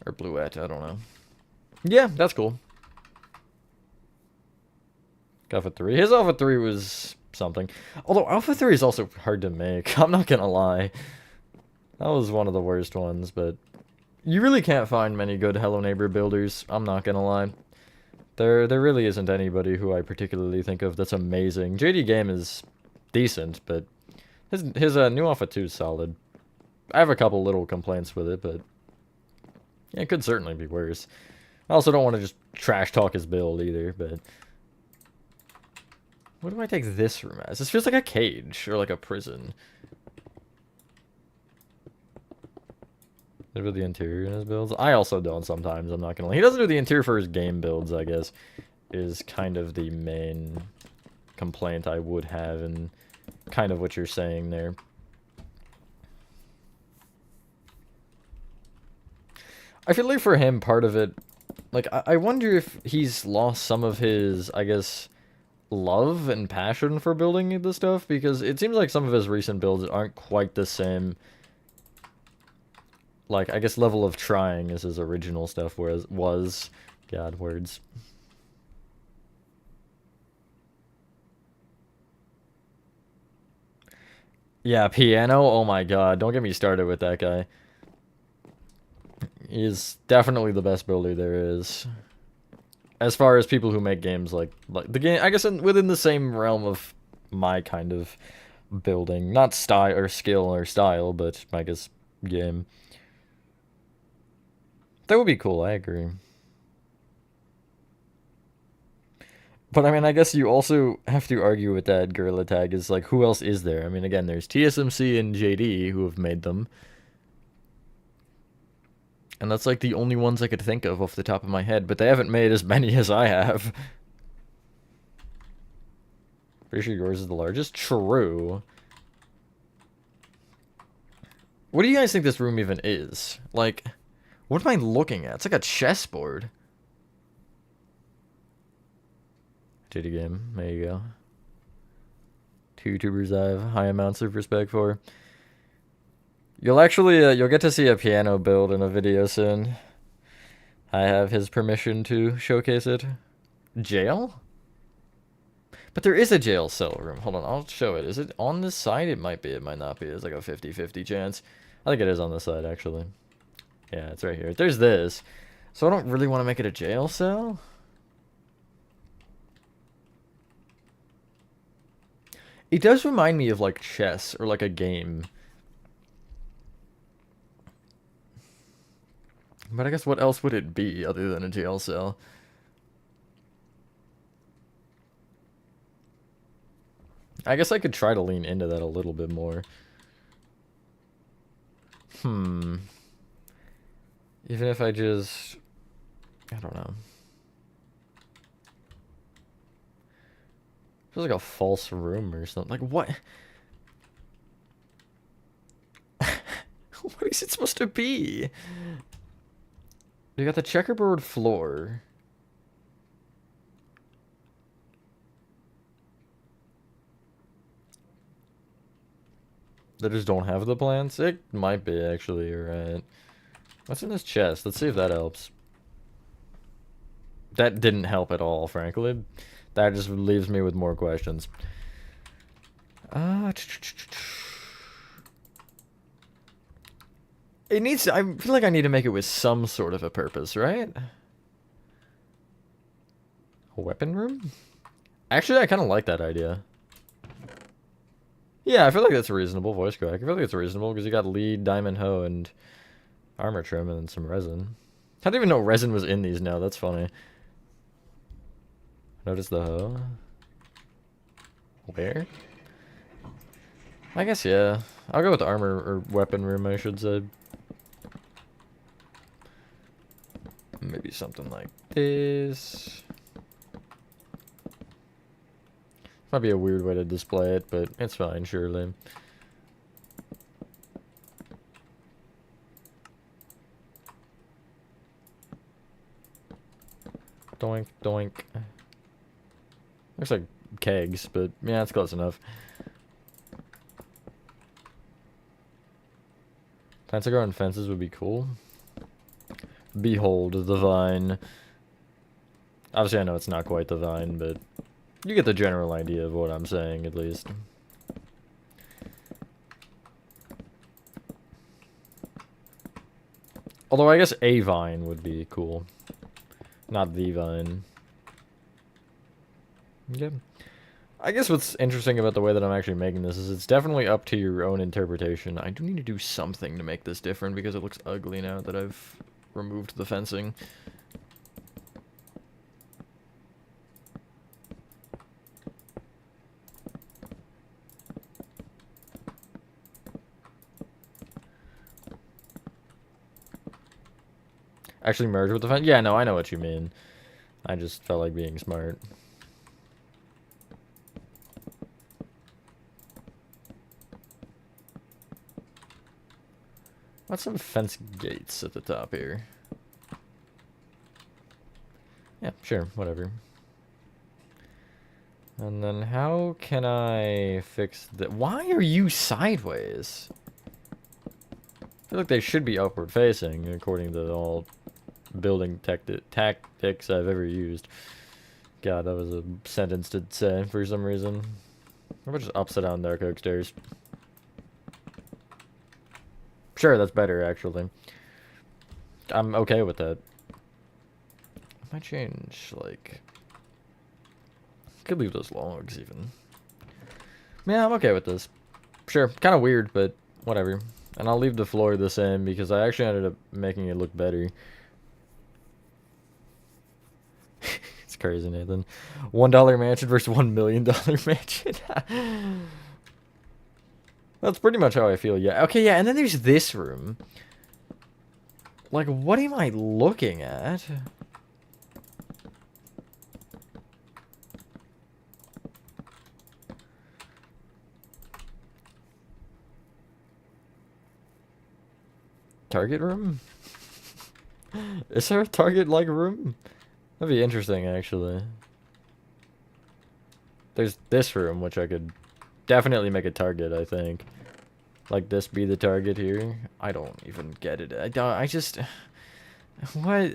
Or Bluette, I don't know. Yeah, that's cool. Alpha 3. His Alpha 3 was something. Although Alpha 3 is also hard to make. I'm not gonna lie. That was one of the worst ones, but you really can't find many good Hello Neighbor builders. I'm not gonna lie. There really isn't anybody who I particularly think of that's amazing. JD Game is decent, but his new Alpha 2 is solid. I have a couple little complaints with it, but yeah, it could certainly be worse. I also don't want to just trash talk his build either, but what do I take this room as? This feels like a cage or like a prison. With the interior in his builds? I also don't sometimes, I'm not gonna lie. He doesn't do the interior for his game builds, I guess, is kind of the main complaint I would have, and kind of what you're saying there. I feel like for him, part of it, like, I wonder if he's lost some of his, I guess, love and passion for building the stuff, because it seems like some of his recent builds aren't quite the same, like, I guess, level of trying as his original stuff was. God, words. Yeah, piano, oh my god, don't get me started with that guy. He's definitely the best builder there is. As far as people who make games like the game, I guess within the same realm of my kind of building. Not style or skill or style, but I guess game. That would be cool, I agree. But I mean, I guess you also have to argue with that Gorilla Tag is like, who else is there? I mean, again, there's TSMC and JD who have made them. And that's like the only ones I could think of off the top of my head, but they haven't made as many as I have. Pretty sure yours is the largest? True. What do you guys think this room even is? Like, what am I looking at? It's like a chessboard. JD Game, there you go. Two YouTubers I have high amounts of respect for. You'll actually, you'll get to see a piano build in a video soon. I have his permission to showcase it. Jail? But there is a jail cell room. Hold on, I'll show it. Is it on this side? It might be, it might not be. It's like a 50-50 chance. I think it is on this side, actually. Yeah, it's right here. There's this. So I don't really want to make it a jail cell. It does remind me of, like, chess or, like, a game. But I guess what else would it be other than a jail cell? I guess I could try to lean into that a little bit more. Even if I just... I don't know. Feels like a false room or something. Like, what? What is it supposed to be? You got the checkerboard floor. They just don't have the plants? It might be, actually, you're right. What's in this chest? Let's see if that helps. That didn't help at all, frankly. That just leaves me with more questions. It needs to, I feel like I need to make it with some sort of a purpose, right? A weapon room? Actually, I kind of like that idea. Yeah, I feel like that's reasonable, voice crack. I feel like it's reasonable because you got lead, diamond hoe, and armor trim, and then some resin. I didn't even know resin was in these now. That's funny. Notice the hoe. Where? I guess, yeah. I'll go with the armor or weapon room, I should say. Maybe something like this. Might be a weird way to display it, but it's fine, surely. Doink, doink. Looks like kegs, but yeah, it's close enough. Plants that grow on fences would be cool. Behold the vine. Obviously, I know it's not quite the vine, but you get the general idea of what I'm saying, at least. Although I guess a vine would be cool. Not the vine. Yeah. I guess what's interesting about the way that I'm actually making this is it's definitely up to your own interpretation. I do need to do something to make this different because it looks ugly now that I've removed the fencing. Actually merge with the fence? Yeah, no, I know what you mean. I just felt like being smart. What's some fence gates at the top here? Yeah, sure, whatever. And then how can I fix that? Why are you sideways? I feel like they should be upward facing, according to all building tactics I've ever used. God, that was a sentence to say for some reason. How about just upside down there, coke stairs? Sure, that's better, actually. I'm okay with that. I might change, like... Could leave those logs, even. Yeah, I'm okay with this. Sure, kind of weird, but whatever. And I'll leave the floor the same, because I actually ended up making it look better. It's crazy, Nathan. $1 mansion versus $1 million mansion. That's pretty much how I feel, yeah. Okay, yeah, and then there's this room. Like, what am I looking at? Target room? Is there a target-like room? That'd be interesting, actually. There's this room, which I could definitely make a target, I think. Like this be the target here. I don't even get it. I just... What?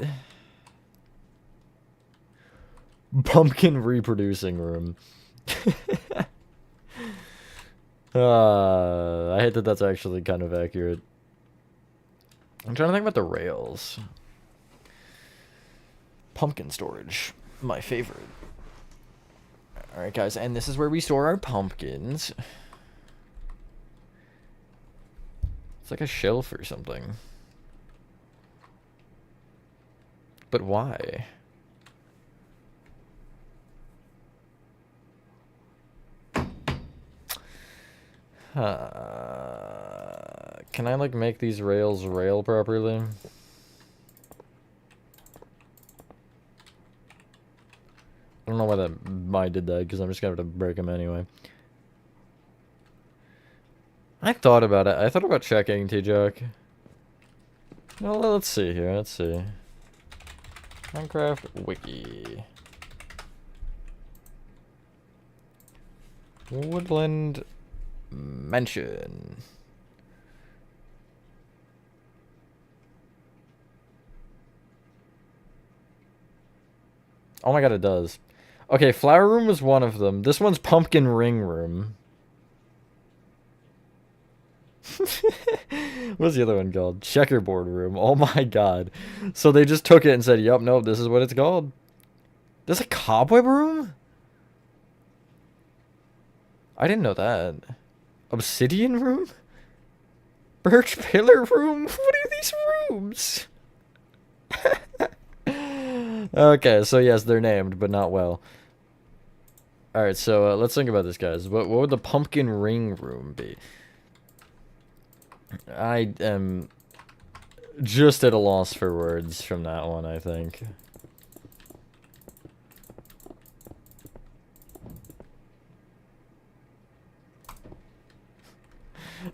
Pumpkin reproducing room. I hate that that's actually kind of accurate. I'm trying to think about the rails. Pumpkin storage. My favorite. Alright, guys, and this is where we store our pumpkins. It's like a shelf or something. But why? Can I, like, make these rails rail properly? I don't know why I did that, because I'm just gonna have to break them anyway. I thought about it. I thought about checking, T-Jock. Well, let's see here. Let's see. Minecraft Wiki. Woodland Mansion. Oh my god, it does. Okay, flower room was one of them. This one's pumpkin ring room. What's the other one called? Checkerboard room. Oh my god. So they just took it and said, yup, nope, this is what it's called. There's a cobweb room? I didn't know that. Obsidian room? Birch pillar room? What are these rooms? Okay, so yes, they're named, but not well. Alright, so let's think about this, guys. What would the pumpkin ring room be? I am just at a loss for words from that one, I think.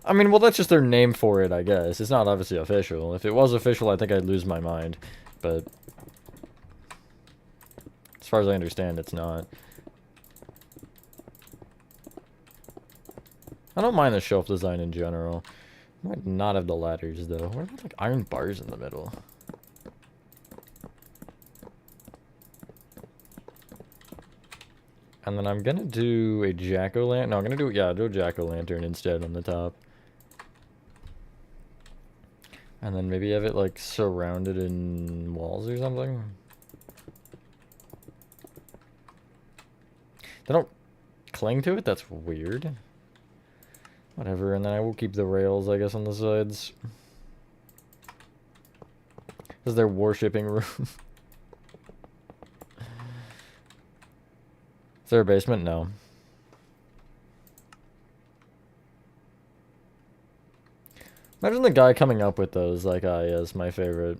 I mean, well, that's just their name for it, I guess. It's not obviously official. If it was official, I think I'd lose my mind. But as far as I understand, it's not. I don't mind the shelf design in general. Might not have the ladders, though. What about, like, iron bars in the middle? And then I'm gonna do a jack-o'-lantern. No, I'm gonna do, yeah, do a jack-o'-lantern instead on the top. And then maybe have it, like, surrounded in walls or something. They don't cling to it? That's weird. Whatever, and then I will keep the rails, I guess, on the sides. This is their worshipping room. Is there a basement? No. Imagine the guy coming up with those, like, ah, yes, my favorite.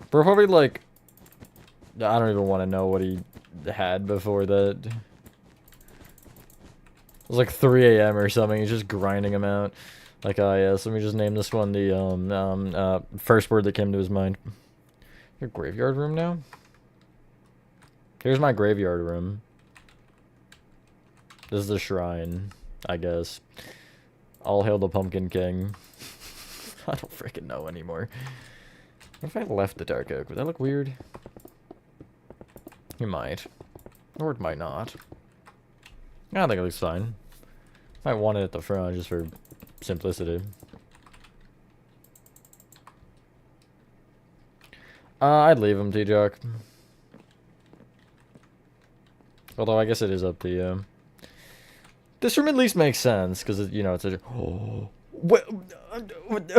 But probably, like, I don't even want to know what he had before that. It was like 3 a.m. or something, he's just grinding them out. Like, ah, yes, let me just name this one the, first word that came to his mind. Your graveyard room now? Here's my graveyard room. This is the shrine, I guess. All hail the Pumpkin King. I don't freaking know anymore. What if I left the dark oak? Would that look weird? You might. Or it might not. I think it looks fine. I want it at the front just for simplicity. I'd leave him, T-Jock. Although I guess it is up to you. This room at least makes sense, because, you know, it's a... Oh. What? What?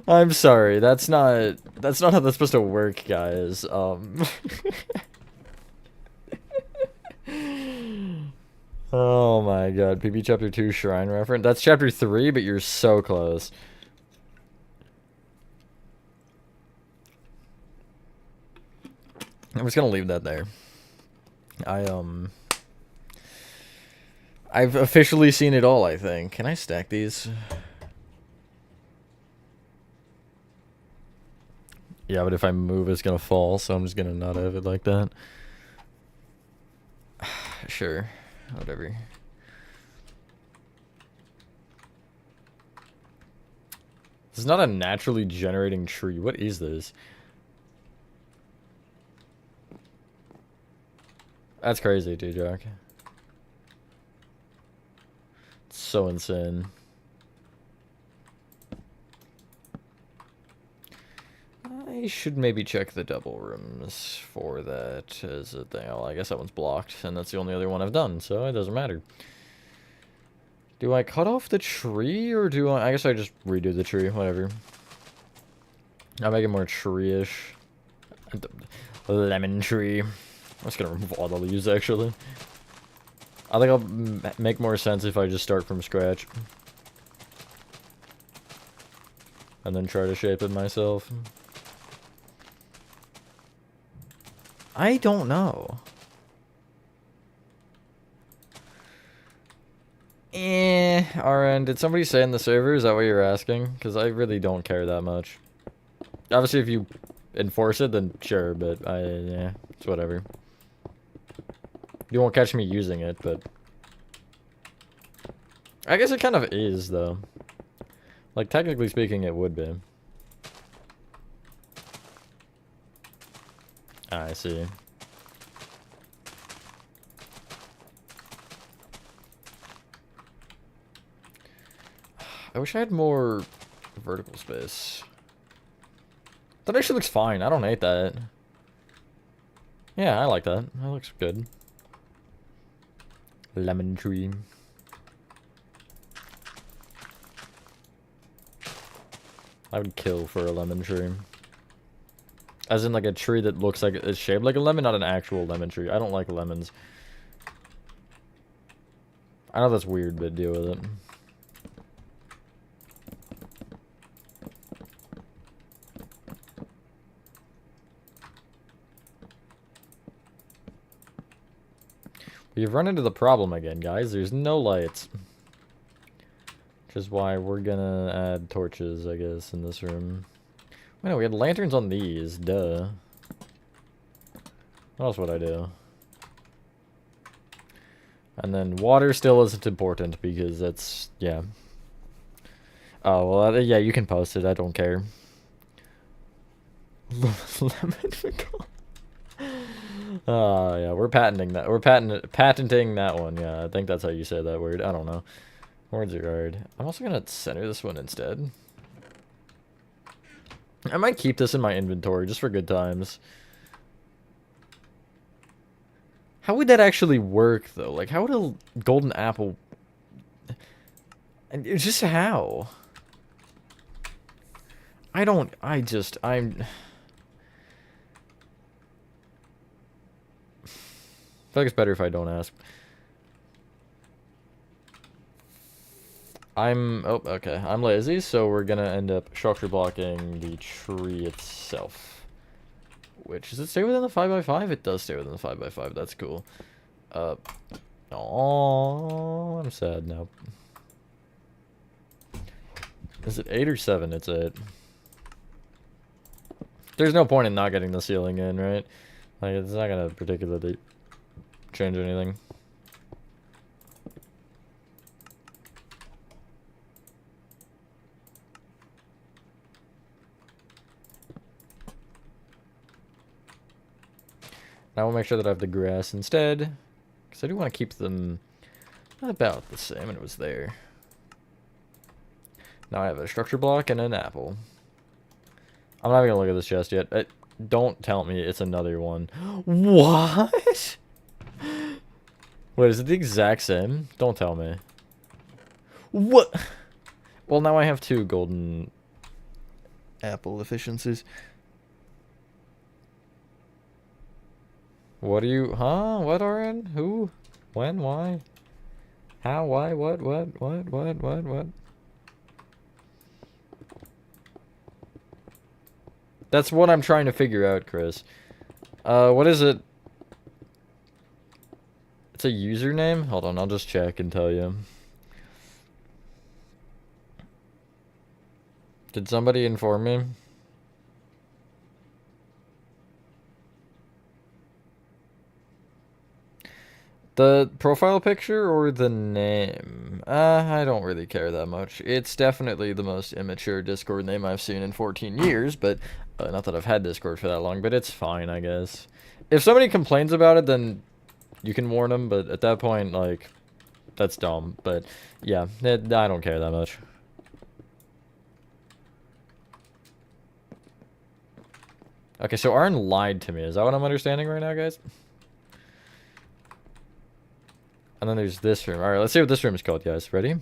I'm sorry, that's not how that's supposed to work, guys. Oh my god, PB Chapter 2 Shrine reference. That's Chapter 3, but you're so close. I'm just gonna leave that there. I've officially seen it all, I think. Can I stack these? Yeah, but if I move, it's gonna fall, so I'm just gonna not have it like that. Sure. Whatever. This is not a naturally generating tree. What is this? That's crazy, T-Jack. It's so insane. I should maybe check the double rooms for that as a thing. Oh, I guess that one's blocked, and that's the only other one I've done, so it doesn't matter. Do I cut off the tree, or do I guess I just redo the tree, whatever. I'll make it more tree-ish. Lemon tree. I'm just gonna remove all the leaves, actually. I think I'll make more sense if I just start from scratch. And then try to shape it myself. I don't know. RN, did somebody say in the server? Is that what you're asking? Because I really don't care that much. Obviously, if you enforce it, then sure, but yeah, it's whatever. You won't catch me using it, but... I guess it kind of is, though. Like, technically speaking, it would be. I see. I wish I had more vertical space. That actually looks fine. I don't hate that. Yeah, I like that. That looks good. Lemon tree. I would kill for a lemon tree. As in, like, a tree that looks like it's shaped like a lemon, not an actual lemon tree. I don't like lemons. I know that's weird, but deal with it. You've run into the problem again, guys. There's no lights. Which is why we're gonna add torches, I guess, in this room. Wait, no, we had lanterns on these. Duh. What else would I do? And then water still isn't important because that's... yeah. Oh, well, yeah, you can post it. I don't care. Lemon yeah, we're patenting that. We're patenting that one. Yeah, I think that's how you say that word. I don't know. Words are hard. I'm also gonna center this one instead. I might keep this in my inventory just for good times. How would that actually work, though? Like, how would a golden apple... It's just how? I'm... I feel like it's better if I don't ask. Oh, okay. I'm lazy, so we're gonna end up structure blocking the tree itself. Which, does it stay within the 5x5? It does stay within the 5x5. That's cool. Oh, I'm sad now. Is it 8 or 7? It's 8. There's no point in not getting the ceiling in, right? Like, it's not gonna particularly change anything. Now we'll make sure that I have the grass instead, because I do want to keep them about the same, and it was there. Now I have a structure block and an apple. I'm not even gonna look at this chest yet. Don't tell me it's another one. What? Wait, is it the exact same? Don't tell me. What? Well, now I have 2 golden apple efficiencies. What are you... Huh? What, RN? Who? When? Why? How? Why? What? What? That's what I'm trying to figure out, Chris. What is it? It's a username? Hold on, I'll just check and tell you. Did somebody inform me? The profile picture or the name? I don't really care that much. It's definitely the most immature Discord name I've seen in 14 years, but not that I've had Discord for that long, but it's fine, I guess. If somebody complains about it, then you can warn them, but at that point, like, that's dumb. But yeah, I don't care that much. Okay, so Arn lied to me. Is that what I'm understanding right now, guys? And then there's this room. Alright, let's see what this room is called, guys. Ready?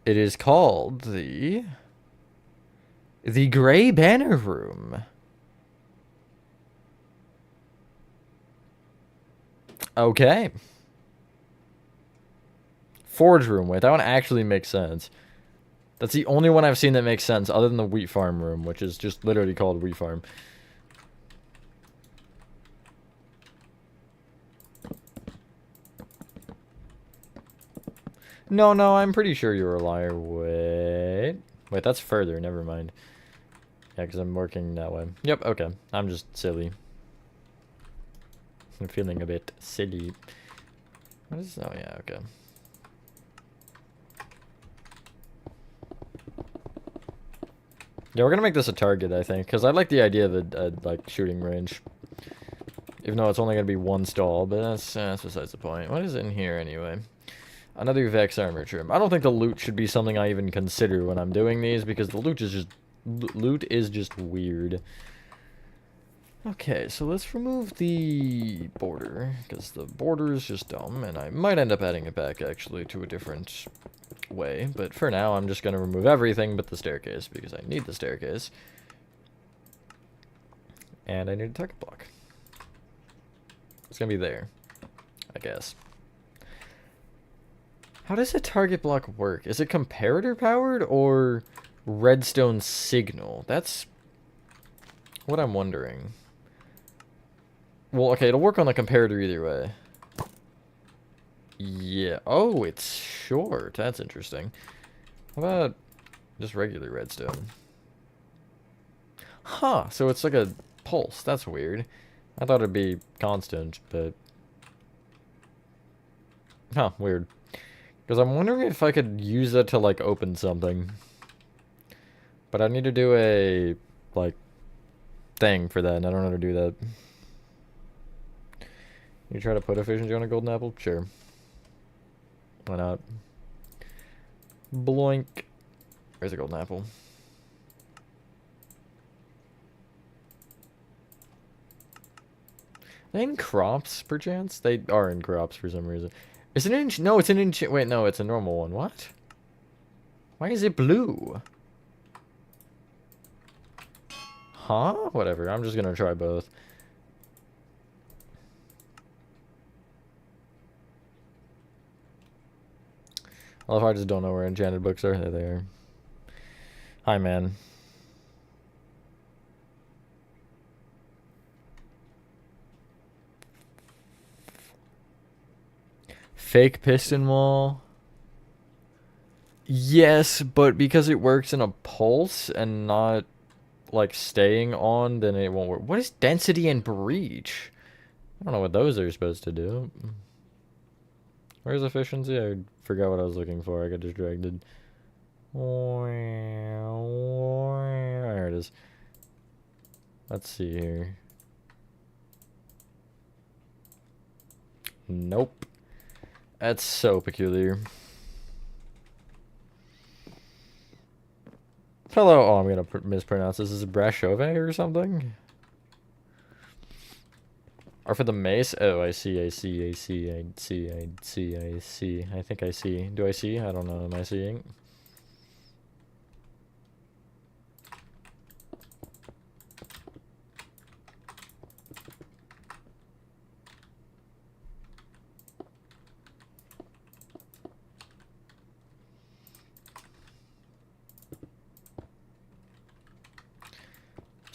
It is called the Gray Banner Room. Okay. Forge Room. Wait, that one actually makes sense. That's the only one I've seen that makes sense, other than the Wheat Farm Room, which is just literally called Wheat Farm. No, I'm pretty sure you're a liar. Wait, that's further. Never mind. Yeah, because I'm working that way. Yep, okay. I'm just silly. I'm feeling a bit silly. What is... Oh, yeah, okay. Yeah, we're gonna make this a target, I think, because I like the idea of a like, shooting range. Even though it's only gonna be one stall, but that's besides the point. What is in here, anyway? Another Vex armor trim. I don't think the loot should be something I even consider when I'm doing these, because the loot is just weird. Okay, so let's remove the border, because the border is just dumb, and I might end up adding it back, actually, to a different way. But for now, I'm just going to remove everything but the staircase, because I need the staircase. And I need a target block. It's going to be there, I guess. How does a target block work? Is it comparator powered or redstone signal? That's what I'm wondering. Well, okay, it'll work on the comparator either way. Yeah. Oh, it's short. That's interesting. How about just regular redstone? Huh. So it's like a pulse. That's weird. I thought it'd be constant, but... Huh, weird. Because I'm wondering if I could use that to, like, open something. But I need to do a, like, thing for that, and I don't know how to do that. You try to put efficiency on a golden apple? Sure. Why not? Bloink. Where's the golden apple? Are they in crops, perchance? They are in crops for some reason. Is it an inch? No, it's an inch. Wait, no, it's a normal one. What? Why is it blue? Huh? Whatever. I'm just gonna try both. Well, if I just don't know where enchanted books are, there they are. Hi, man. Fake piston wall. Yes, but because it works in a pulse and not, like, staying on, then it won't work. What is density and breach? I don't know what those are supposed to do. Where's efficiency? I forgot what I was looking for. I got distracted. There it is. Let's see here. Nope. That's so peculiar. Hello. Oh, I'm gonna mispronounce this. Is it Brashove or something? Or for the mace? Oh, I see. I think I see. Do I see? I don't know. Am I seeing?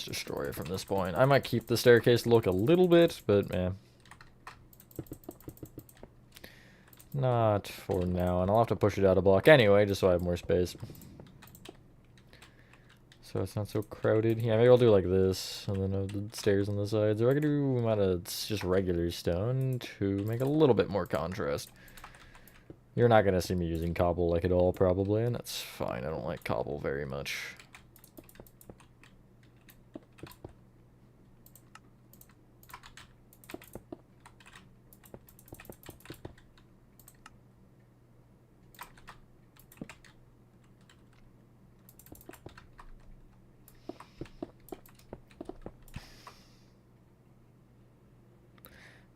Destroy it from this point. I might keep the staircase look a little bit, but man. Not for now, and I'll have to push it out a block anyway, just so I have more space. So it's not so crowded. Yeah, maybe I'll do like this, and then have the stairs on the sides. Or I could do just regular stone to make a little bit more contrast. You're not gonna see me using cobble like at all, probably, and that's fine. I don't like cobble very much.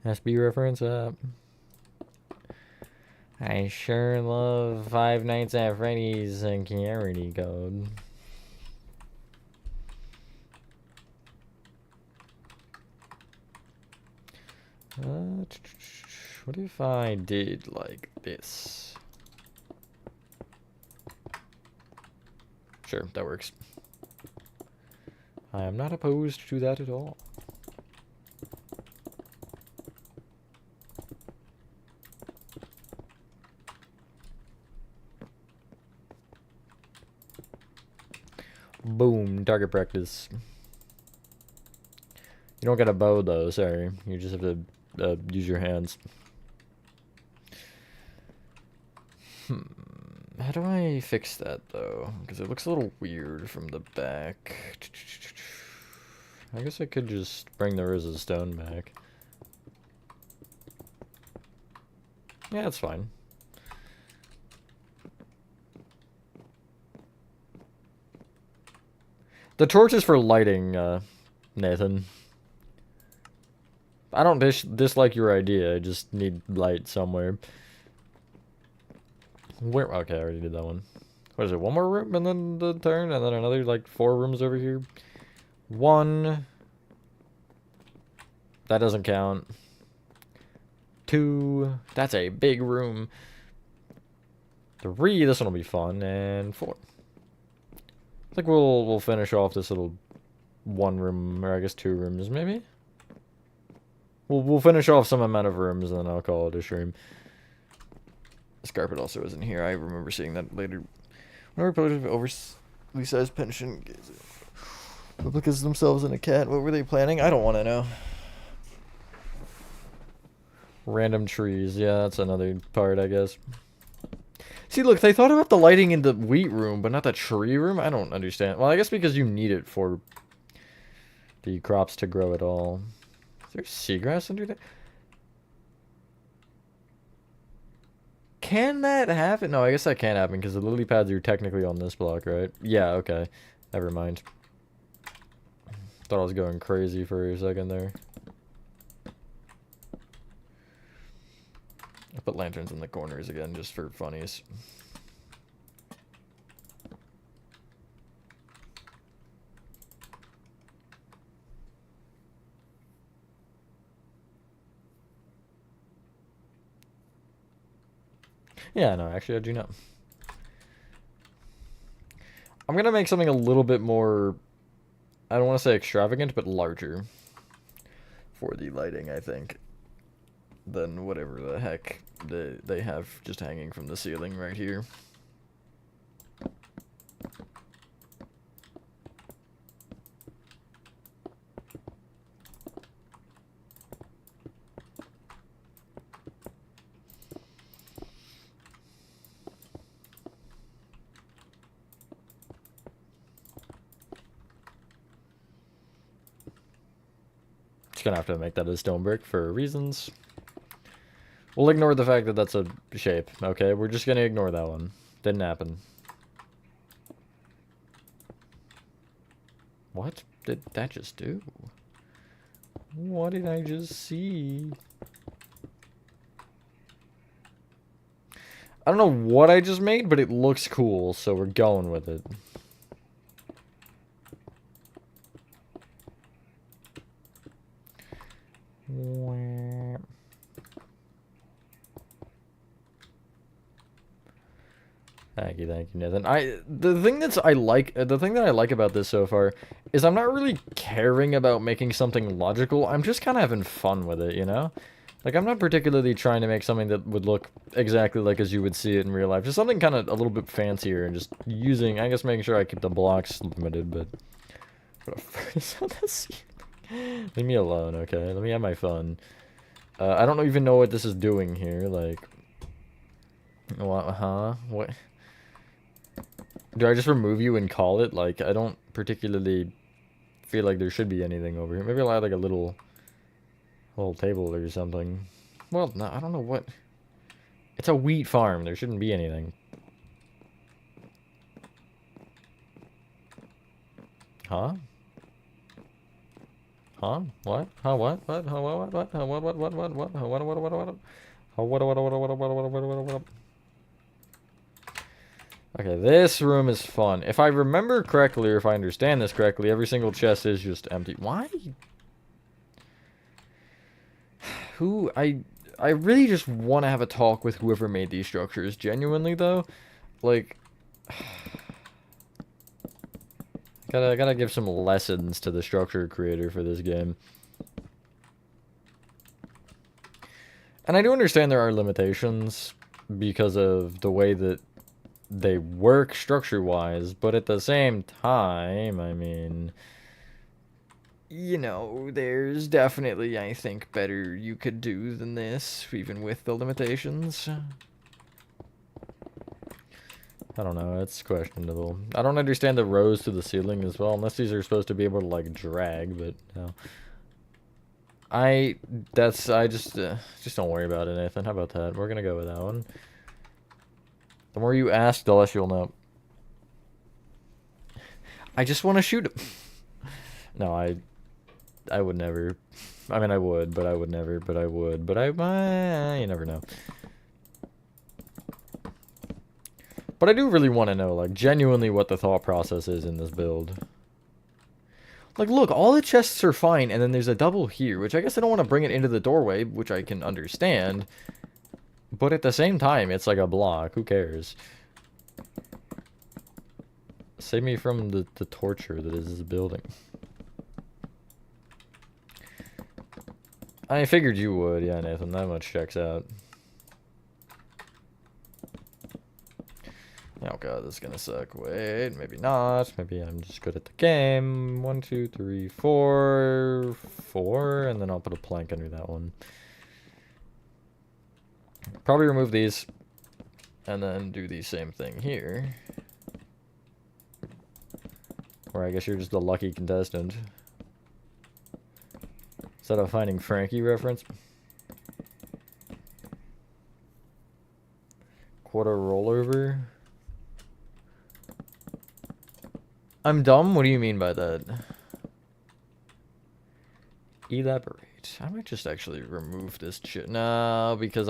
SB reference up. I sure love Five Nights at Freddy's security code. What if I did like this? Sure, that works. I am not opposed to that at all. Boom, target practice. You don't get a bow though, sorry. You just have to use your hands. How do I fix that though? Because it looks a little weird from the back. I guess I could just bring the Rosa Stone back. Yeah, that's fine. The torch is for lighting, Nathan. I don't dislike your idea, I just need light somewhere. Where? Okay, I already did that one. What is it, one more room and then the turn? And then another, like, 4 rooms over here? 1. That doesn't count. 2. That's a big room. 3. This one will be fun. And 4. I think we'll finish off this little 1 room, or I guess 2 rooms, maybe? We'll finish off some amount of rooms, and then I'll call it a stream. This carpet also isn't here. I remember seeing that later. Whenever players have overly sized pension replicas themselves in a cat, what were they planning? I don't want to know. Random trees. Yeah, that's another part, I guess. See, look, they thought about the lighting in the wheat room, but not the tree room? I don't understand. Well, I guess because you need it for the crops to grow at all. Is there seagrass under there? Can that happen? No, I guess that can't happen because the lily pads are technically on this block, right? Yeah, okay. Never mind. Thought I was going crazy for a second there. I put lanterns in the corners again just for funnies. Yeah, no, actually I do not. I'm gonna make something a little bit more, I don't want to say extravagant, but larger for the lighting, I think, than whatever the heck they have just hanging from the ceiling right here. Just gonna have to make that a stone brick for reasons. We'll ignore the fact that that's a shape, okay? We're just gonna ignore that one. Didn't happen. What did that just do? What did I just see? I don't know what I just made, but it looks cool, so we're going with it. Thank you, Nathan. The thing that I like about this so far is I'm not really caring about making something logical. I'm just kind of having fun with it, you know? Like, I'm not particularly trying to make something that would look exactly like as you would see it in real life. Just something kind of a little bit fancier and just using, I guess, making sure I keep the blocks limited, but... Put a furnace on the ceiling. Leave me alone, okay? Let me have my fun. I don't even know what this is doing here, like... What, huh? What? Do I just remove you and call it? Like, I don't particularly feel like there should be anything over here. Maybe I'll add, like, a little table or something. Well, no, I don't know what... It's a wheat farm. There shouldn't be anything. Huh? Huh? What? Huh? What? What? Huh? What? What? Huh? What? What? What? What? What? Huh? What? What? What? What? Huh? What? What? What? What? What? What? What? What? What? Okay, this room is fun. If I remember correctly, or if I understand this correctly, every single chest is just empty. Why? Who? I really just want to have a talk with whoever made these structures. Genuinely, though. Like... Gotta give some lessons to the structure creator for this game. And I do understand there are limitations because of the way that they work structure-wise, but at the same time, I mean, you know, there's definitely, I think, better you could do than this, even with the limitations. I don't know, it's questionable. I don't understand the rows to the ceiling as well, unless these are supposed to be able to, like, drag, but no. I just don't worry about it, Nathan. How about that? We're gonna go with that one. The more you ask, the less you'll know. I just want to shoot him. No, I would never. I mean, I would, but I would never, but I would, but you never know. But I do really want to know, like, genuinely what the thought process is in this build. Like, look, all the chests are fine, and then there's a double here, which I guess I don't want to bring it into the doorway, which I can understand. But at the same time, it's like a block. Who cares? Save me from the torture that is this building. I figured you would, yeah, Nathan. That much checks out. Oh god, this is gonna suck. Wait, maybe not. Maybe I'm just good at the game. 1, 2, 3, 4. 4, and then I'll put a plank under that one. Probably remove these. And then do the same thing here. Or I guess you're just the lucky contestant. Is that a Finding Frankie reference? Quarter rollover? I'm dumb? What do you mean by that? Elaborate. I might just actually remove this shit. No, because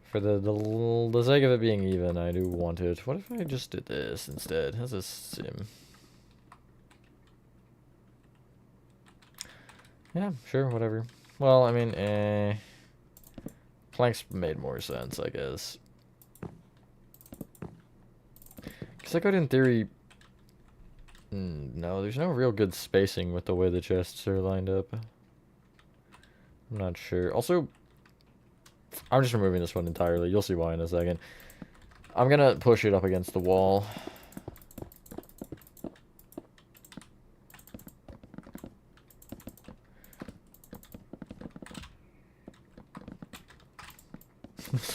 for the sake of it being even, I do want it. What if I just did this instead? How's this seem? Yeah, sure, whatever. Well, I mean, planks made more sense, I guess. Because I could, in theory... No, there's no real good spacing with the way the chests are lined up. I'm not sure. Also, I'm just removing this one entirely. You'll see why in a second. I'm gonna push it up against the wall.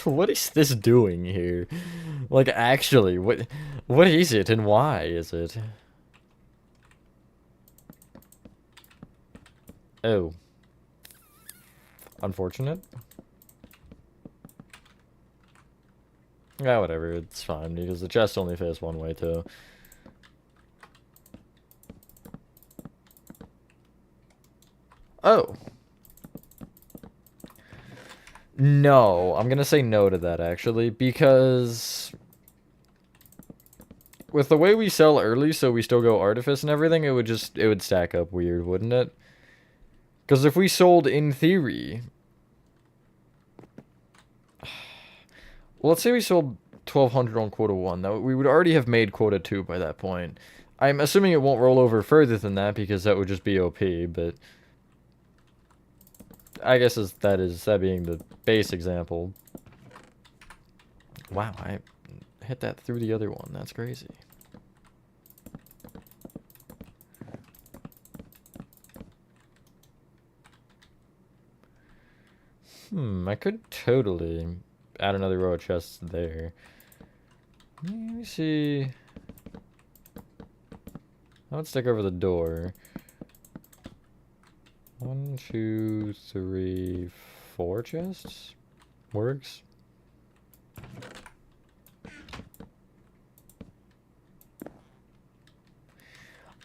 What is this doing here? Like, actually, what is it and why is it? Oh. Unfortunate. Yeah, whatever, it's fine, because the chest only face one way, too. Oh. No, I'm gonna say no to that, actually, because... with the way we sell early, so we still go Artifice and everything, it would stack up weird, wouldn't it? Because if we sold, in theory... well, let's say we sold 1,200 on quota 1. Now, we would already have made quota 2 by that point. I'm assuming it won't roll over further than that, because that would just be OP, but... I guess that being the base example. Wow, I hit that through the other one. That's crazy. I could totally add another row of chests there. Let me see. I would stick over the door. 1, 2, 3, 4 chests? Works.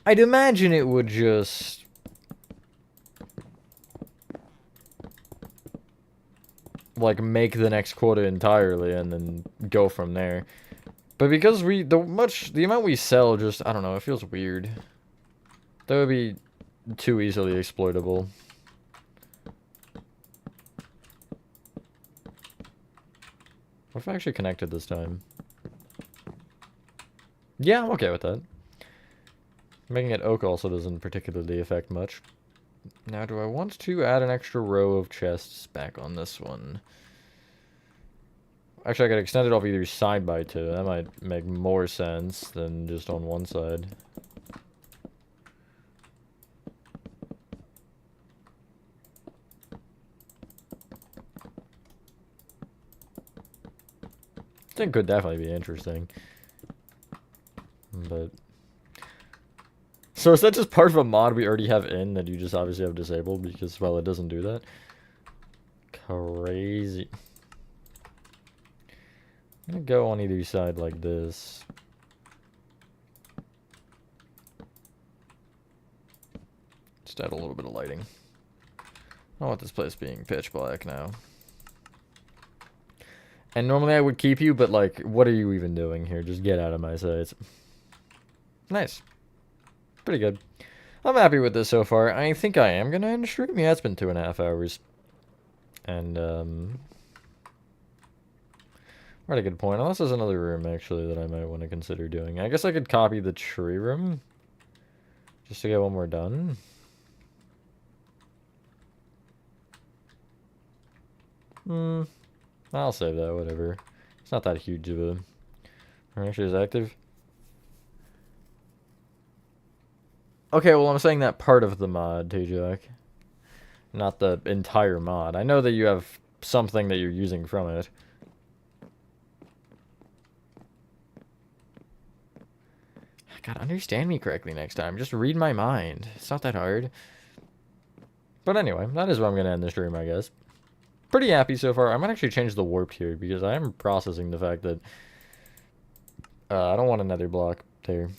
I'd imagine it would just like, make the next quota entirely and then go from there. But because the amount we sell just, I don't know, it feels weird. That would be too easily exploitable. What if I actually connected this time? Yeah, I'm okay with that. Making it oak also doesn't particularly affect much. Now, do I want to add an extra row of chests back on this one? Actually, I could extend it off either side by 2. That might make more sense than just on one side. I think it could definitely be interesting. But... So is that just part of a mod we already have in that you just obviously have disabled because, well, it doesn't do that? Crazy. I'm gonna go on either side like this. Just add a little bit of lighting. I don't want this place being pitch black now. And normally I would keep you, but like, what are you even doing here? Just get out of my sights. Nice. Pretty good. I'm happy with this so far. I think I am gonna end the stream. Yeah, it's been 2.5 hours. And, we're at a good point. Unless there's another room, actually, that I might want to consider doing. I guess I could copy the tree room. Just to get one more done. I'll save that, whatever. It's not that huge of a... Actually, is active? Okay, well, I'm saying that part of the mod, T-Jack. Not the entire mod. I know that you have something that you're using from it. God, understand me correctly next time. Just read my mind. It's not that hard. But anyway, that is where I'm going to end the stream, I guess. Pretty happy so far. I might actually change the warp here because I am processing the fact that I don't want another block there.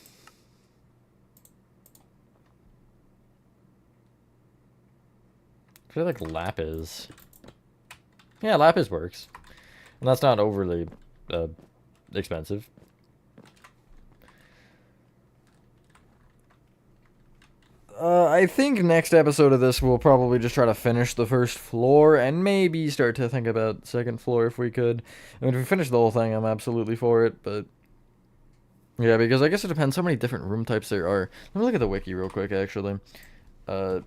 I feel like lapis. Yeah, lapis works. And that's not overly expensive. I think next episode of this we'll probably just try to finish the first floor and maybe start to think about second floor if we could. I mean, if we finish the whole thing, I'm absolutely for it, but... Yeah, because I guess it depends how many different room types there are. Let me look at the wiki real quick, actually. Yeah,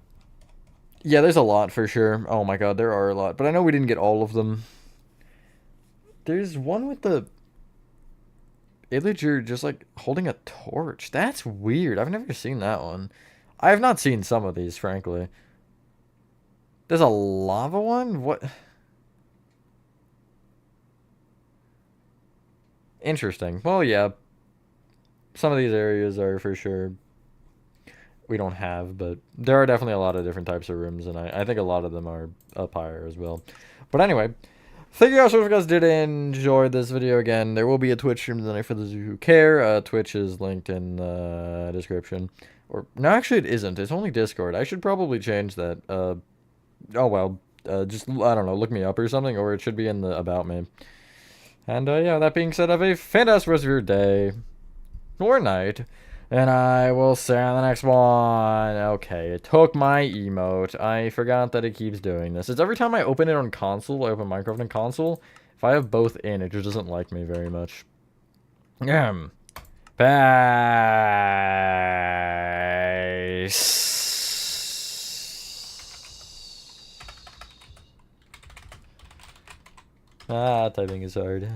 there's a lot for sure. Oh my god, there are a lot. But I know we didn't get all of them. There's one with the... Illager just, like, holding a torch. That's weird. I've never seen that one. I have not seen some of these, frankly. There's a lava one? What? Interesting. Well, yeah. Some of these areas are for sure we don't have, but there are definitely a lot of different types of rooms, and I think a lot of them are up higher as well. But anyway, thank you guys so much if you guys did enjoy this video again. There will be a Twitch stream tonight for those of you who care. Twitch is linked in the description. Or, no, actually it isn't. It's only Discord. I should probably change that. Oh, well. Just, I don't know, look me up or something, or it should be in the About Me. And, yeah, that being said, have a fantastic rest of your day. Or night. And I will see you on the next one. Okay, it took my emote. I forgot that it keeps doing this. It's every time I open it on console, I open Minecraft on console. If I have both in, it just doesn't like me very much. Peace. Typing is hard.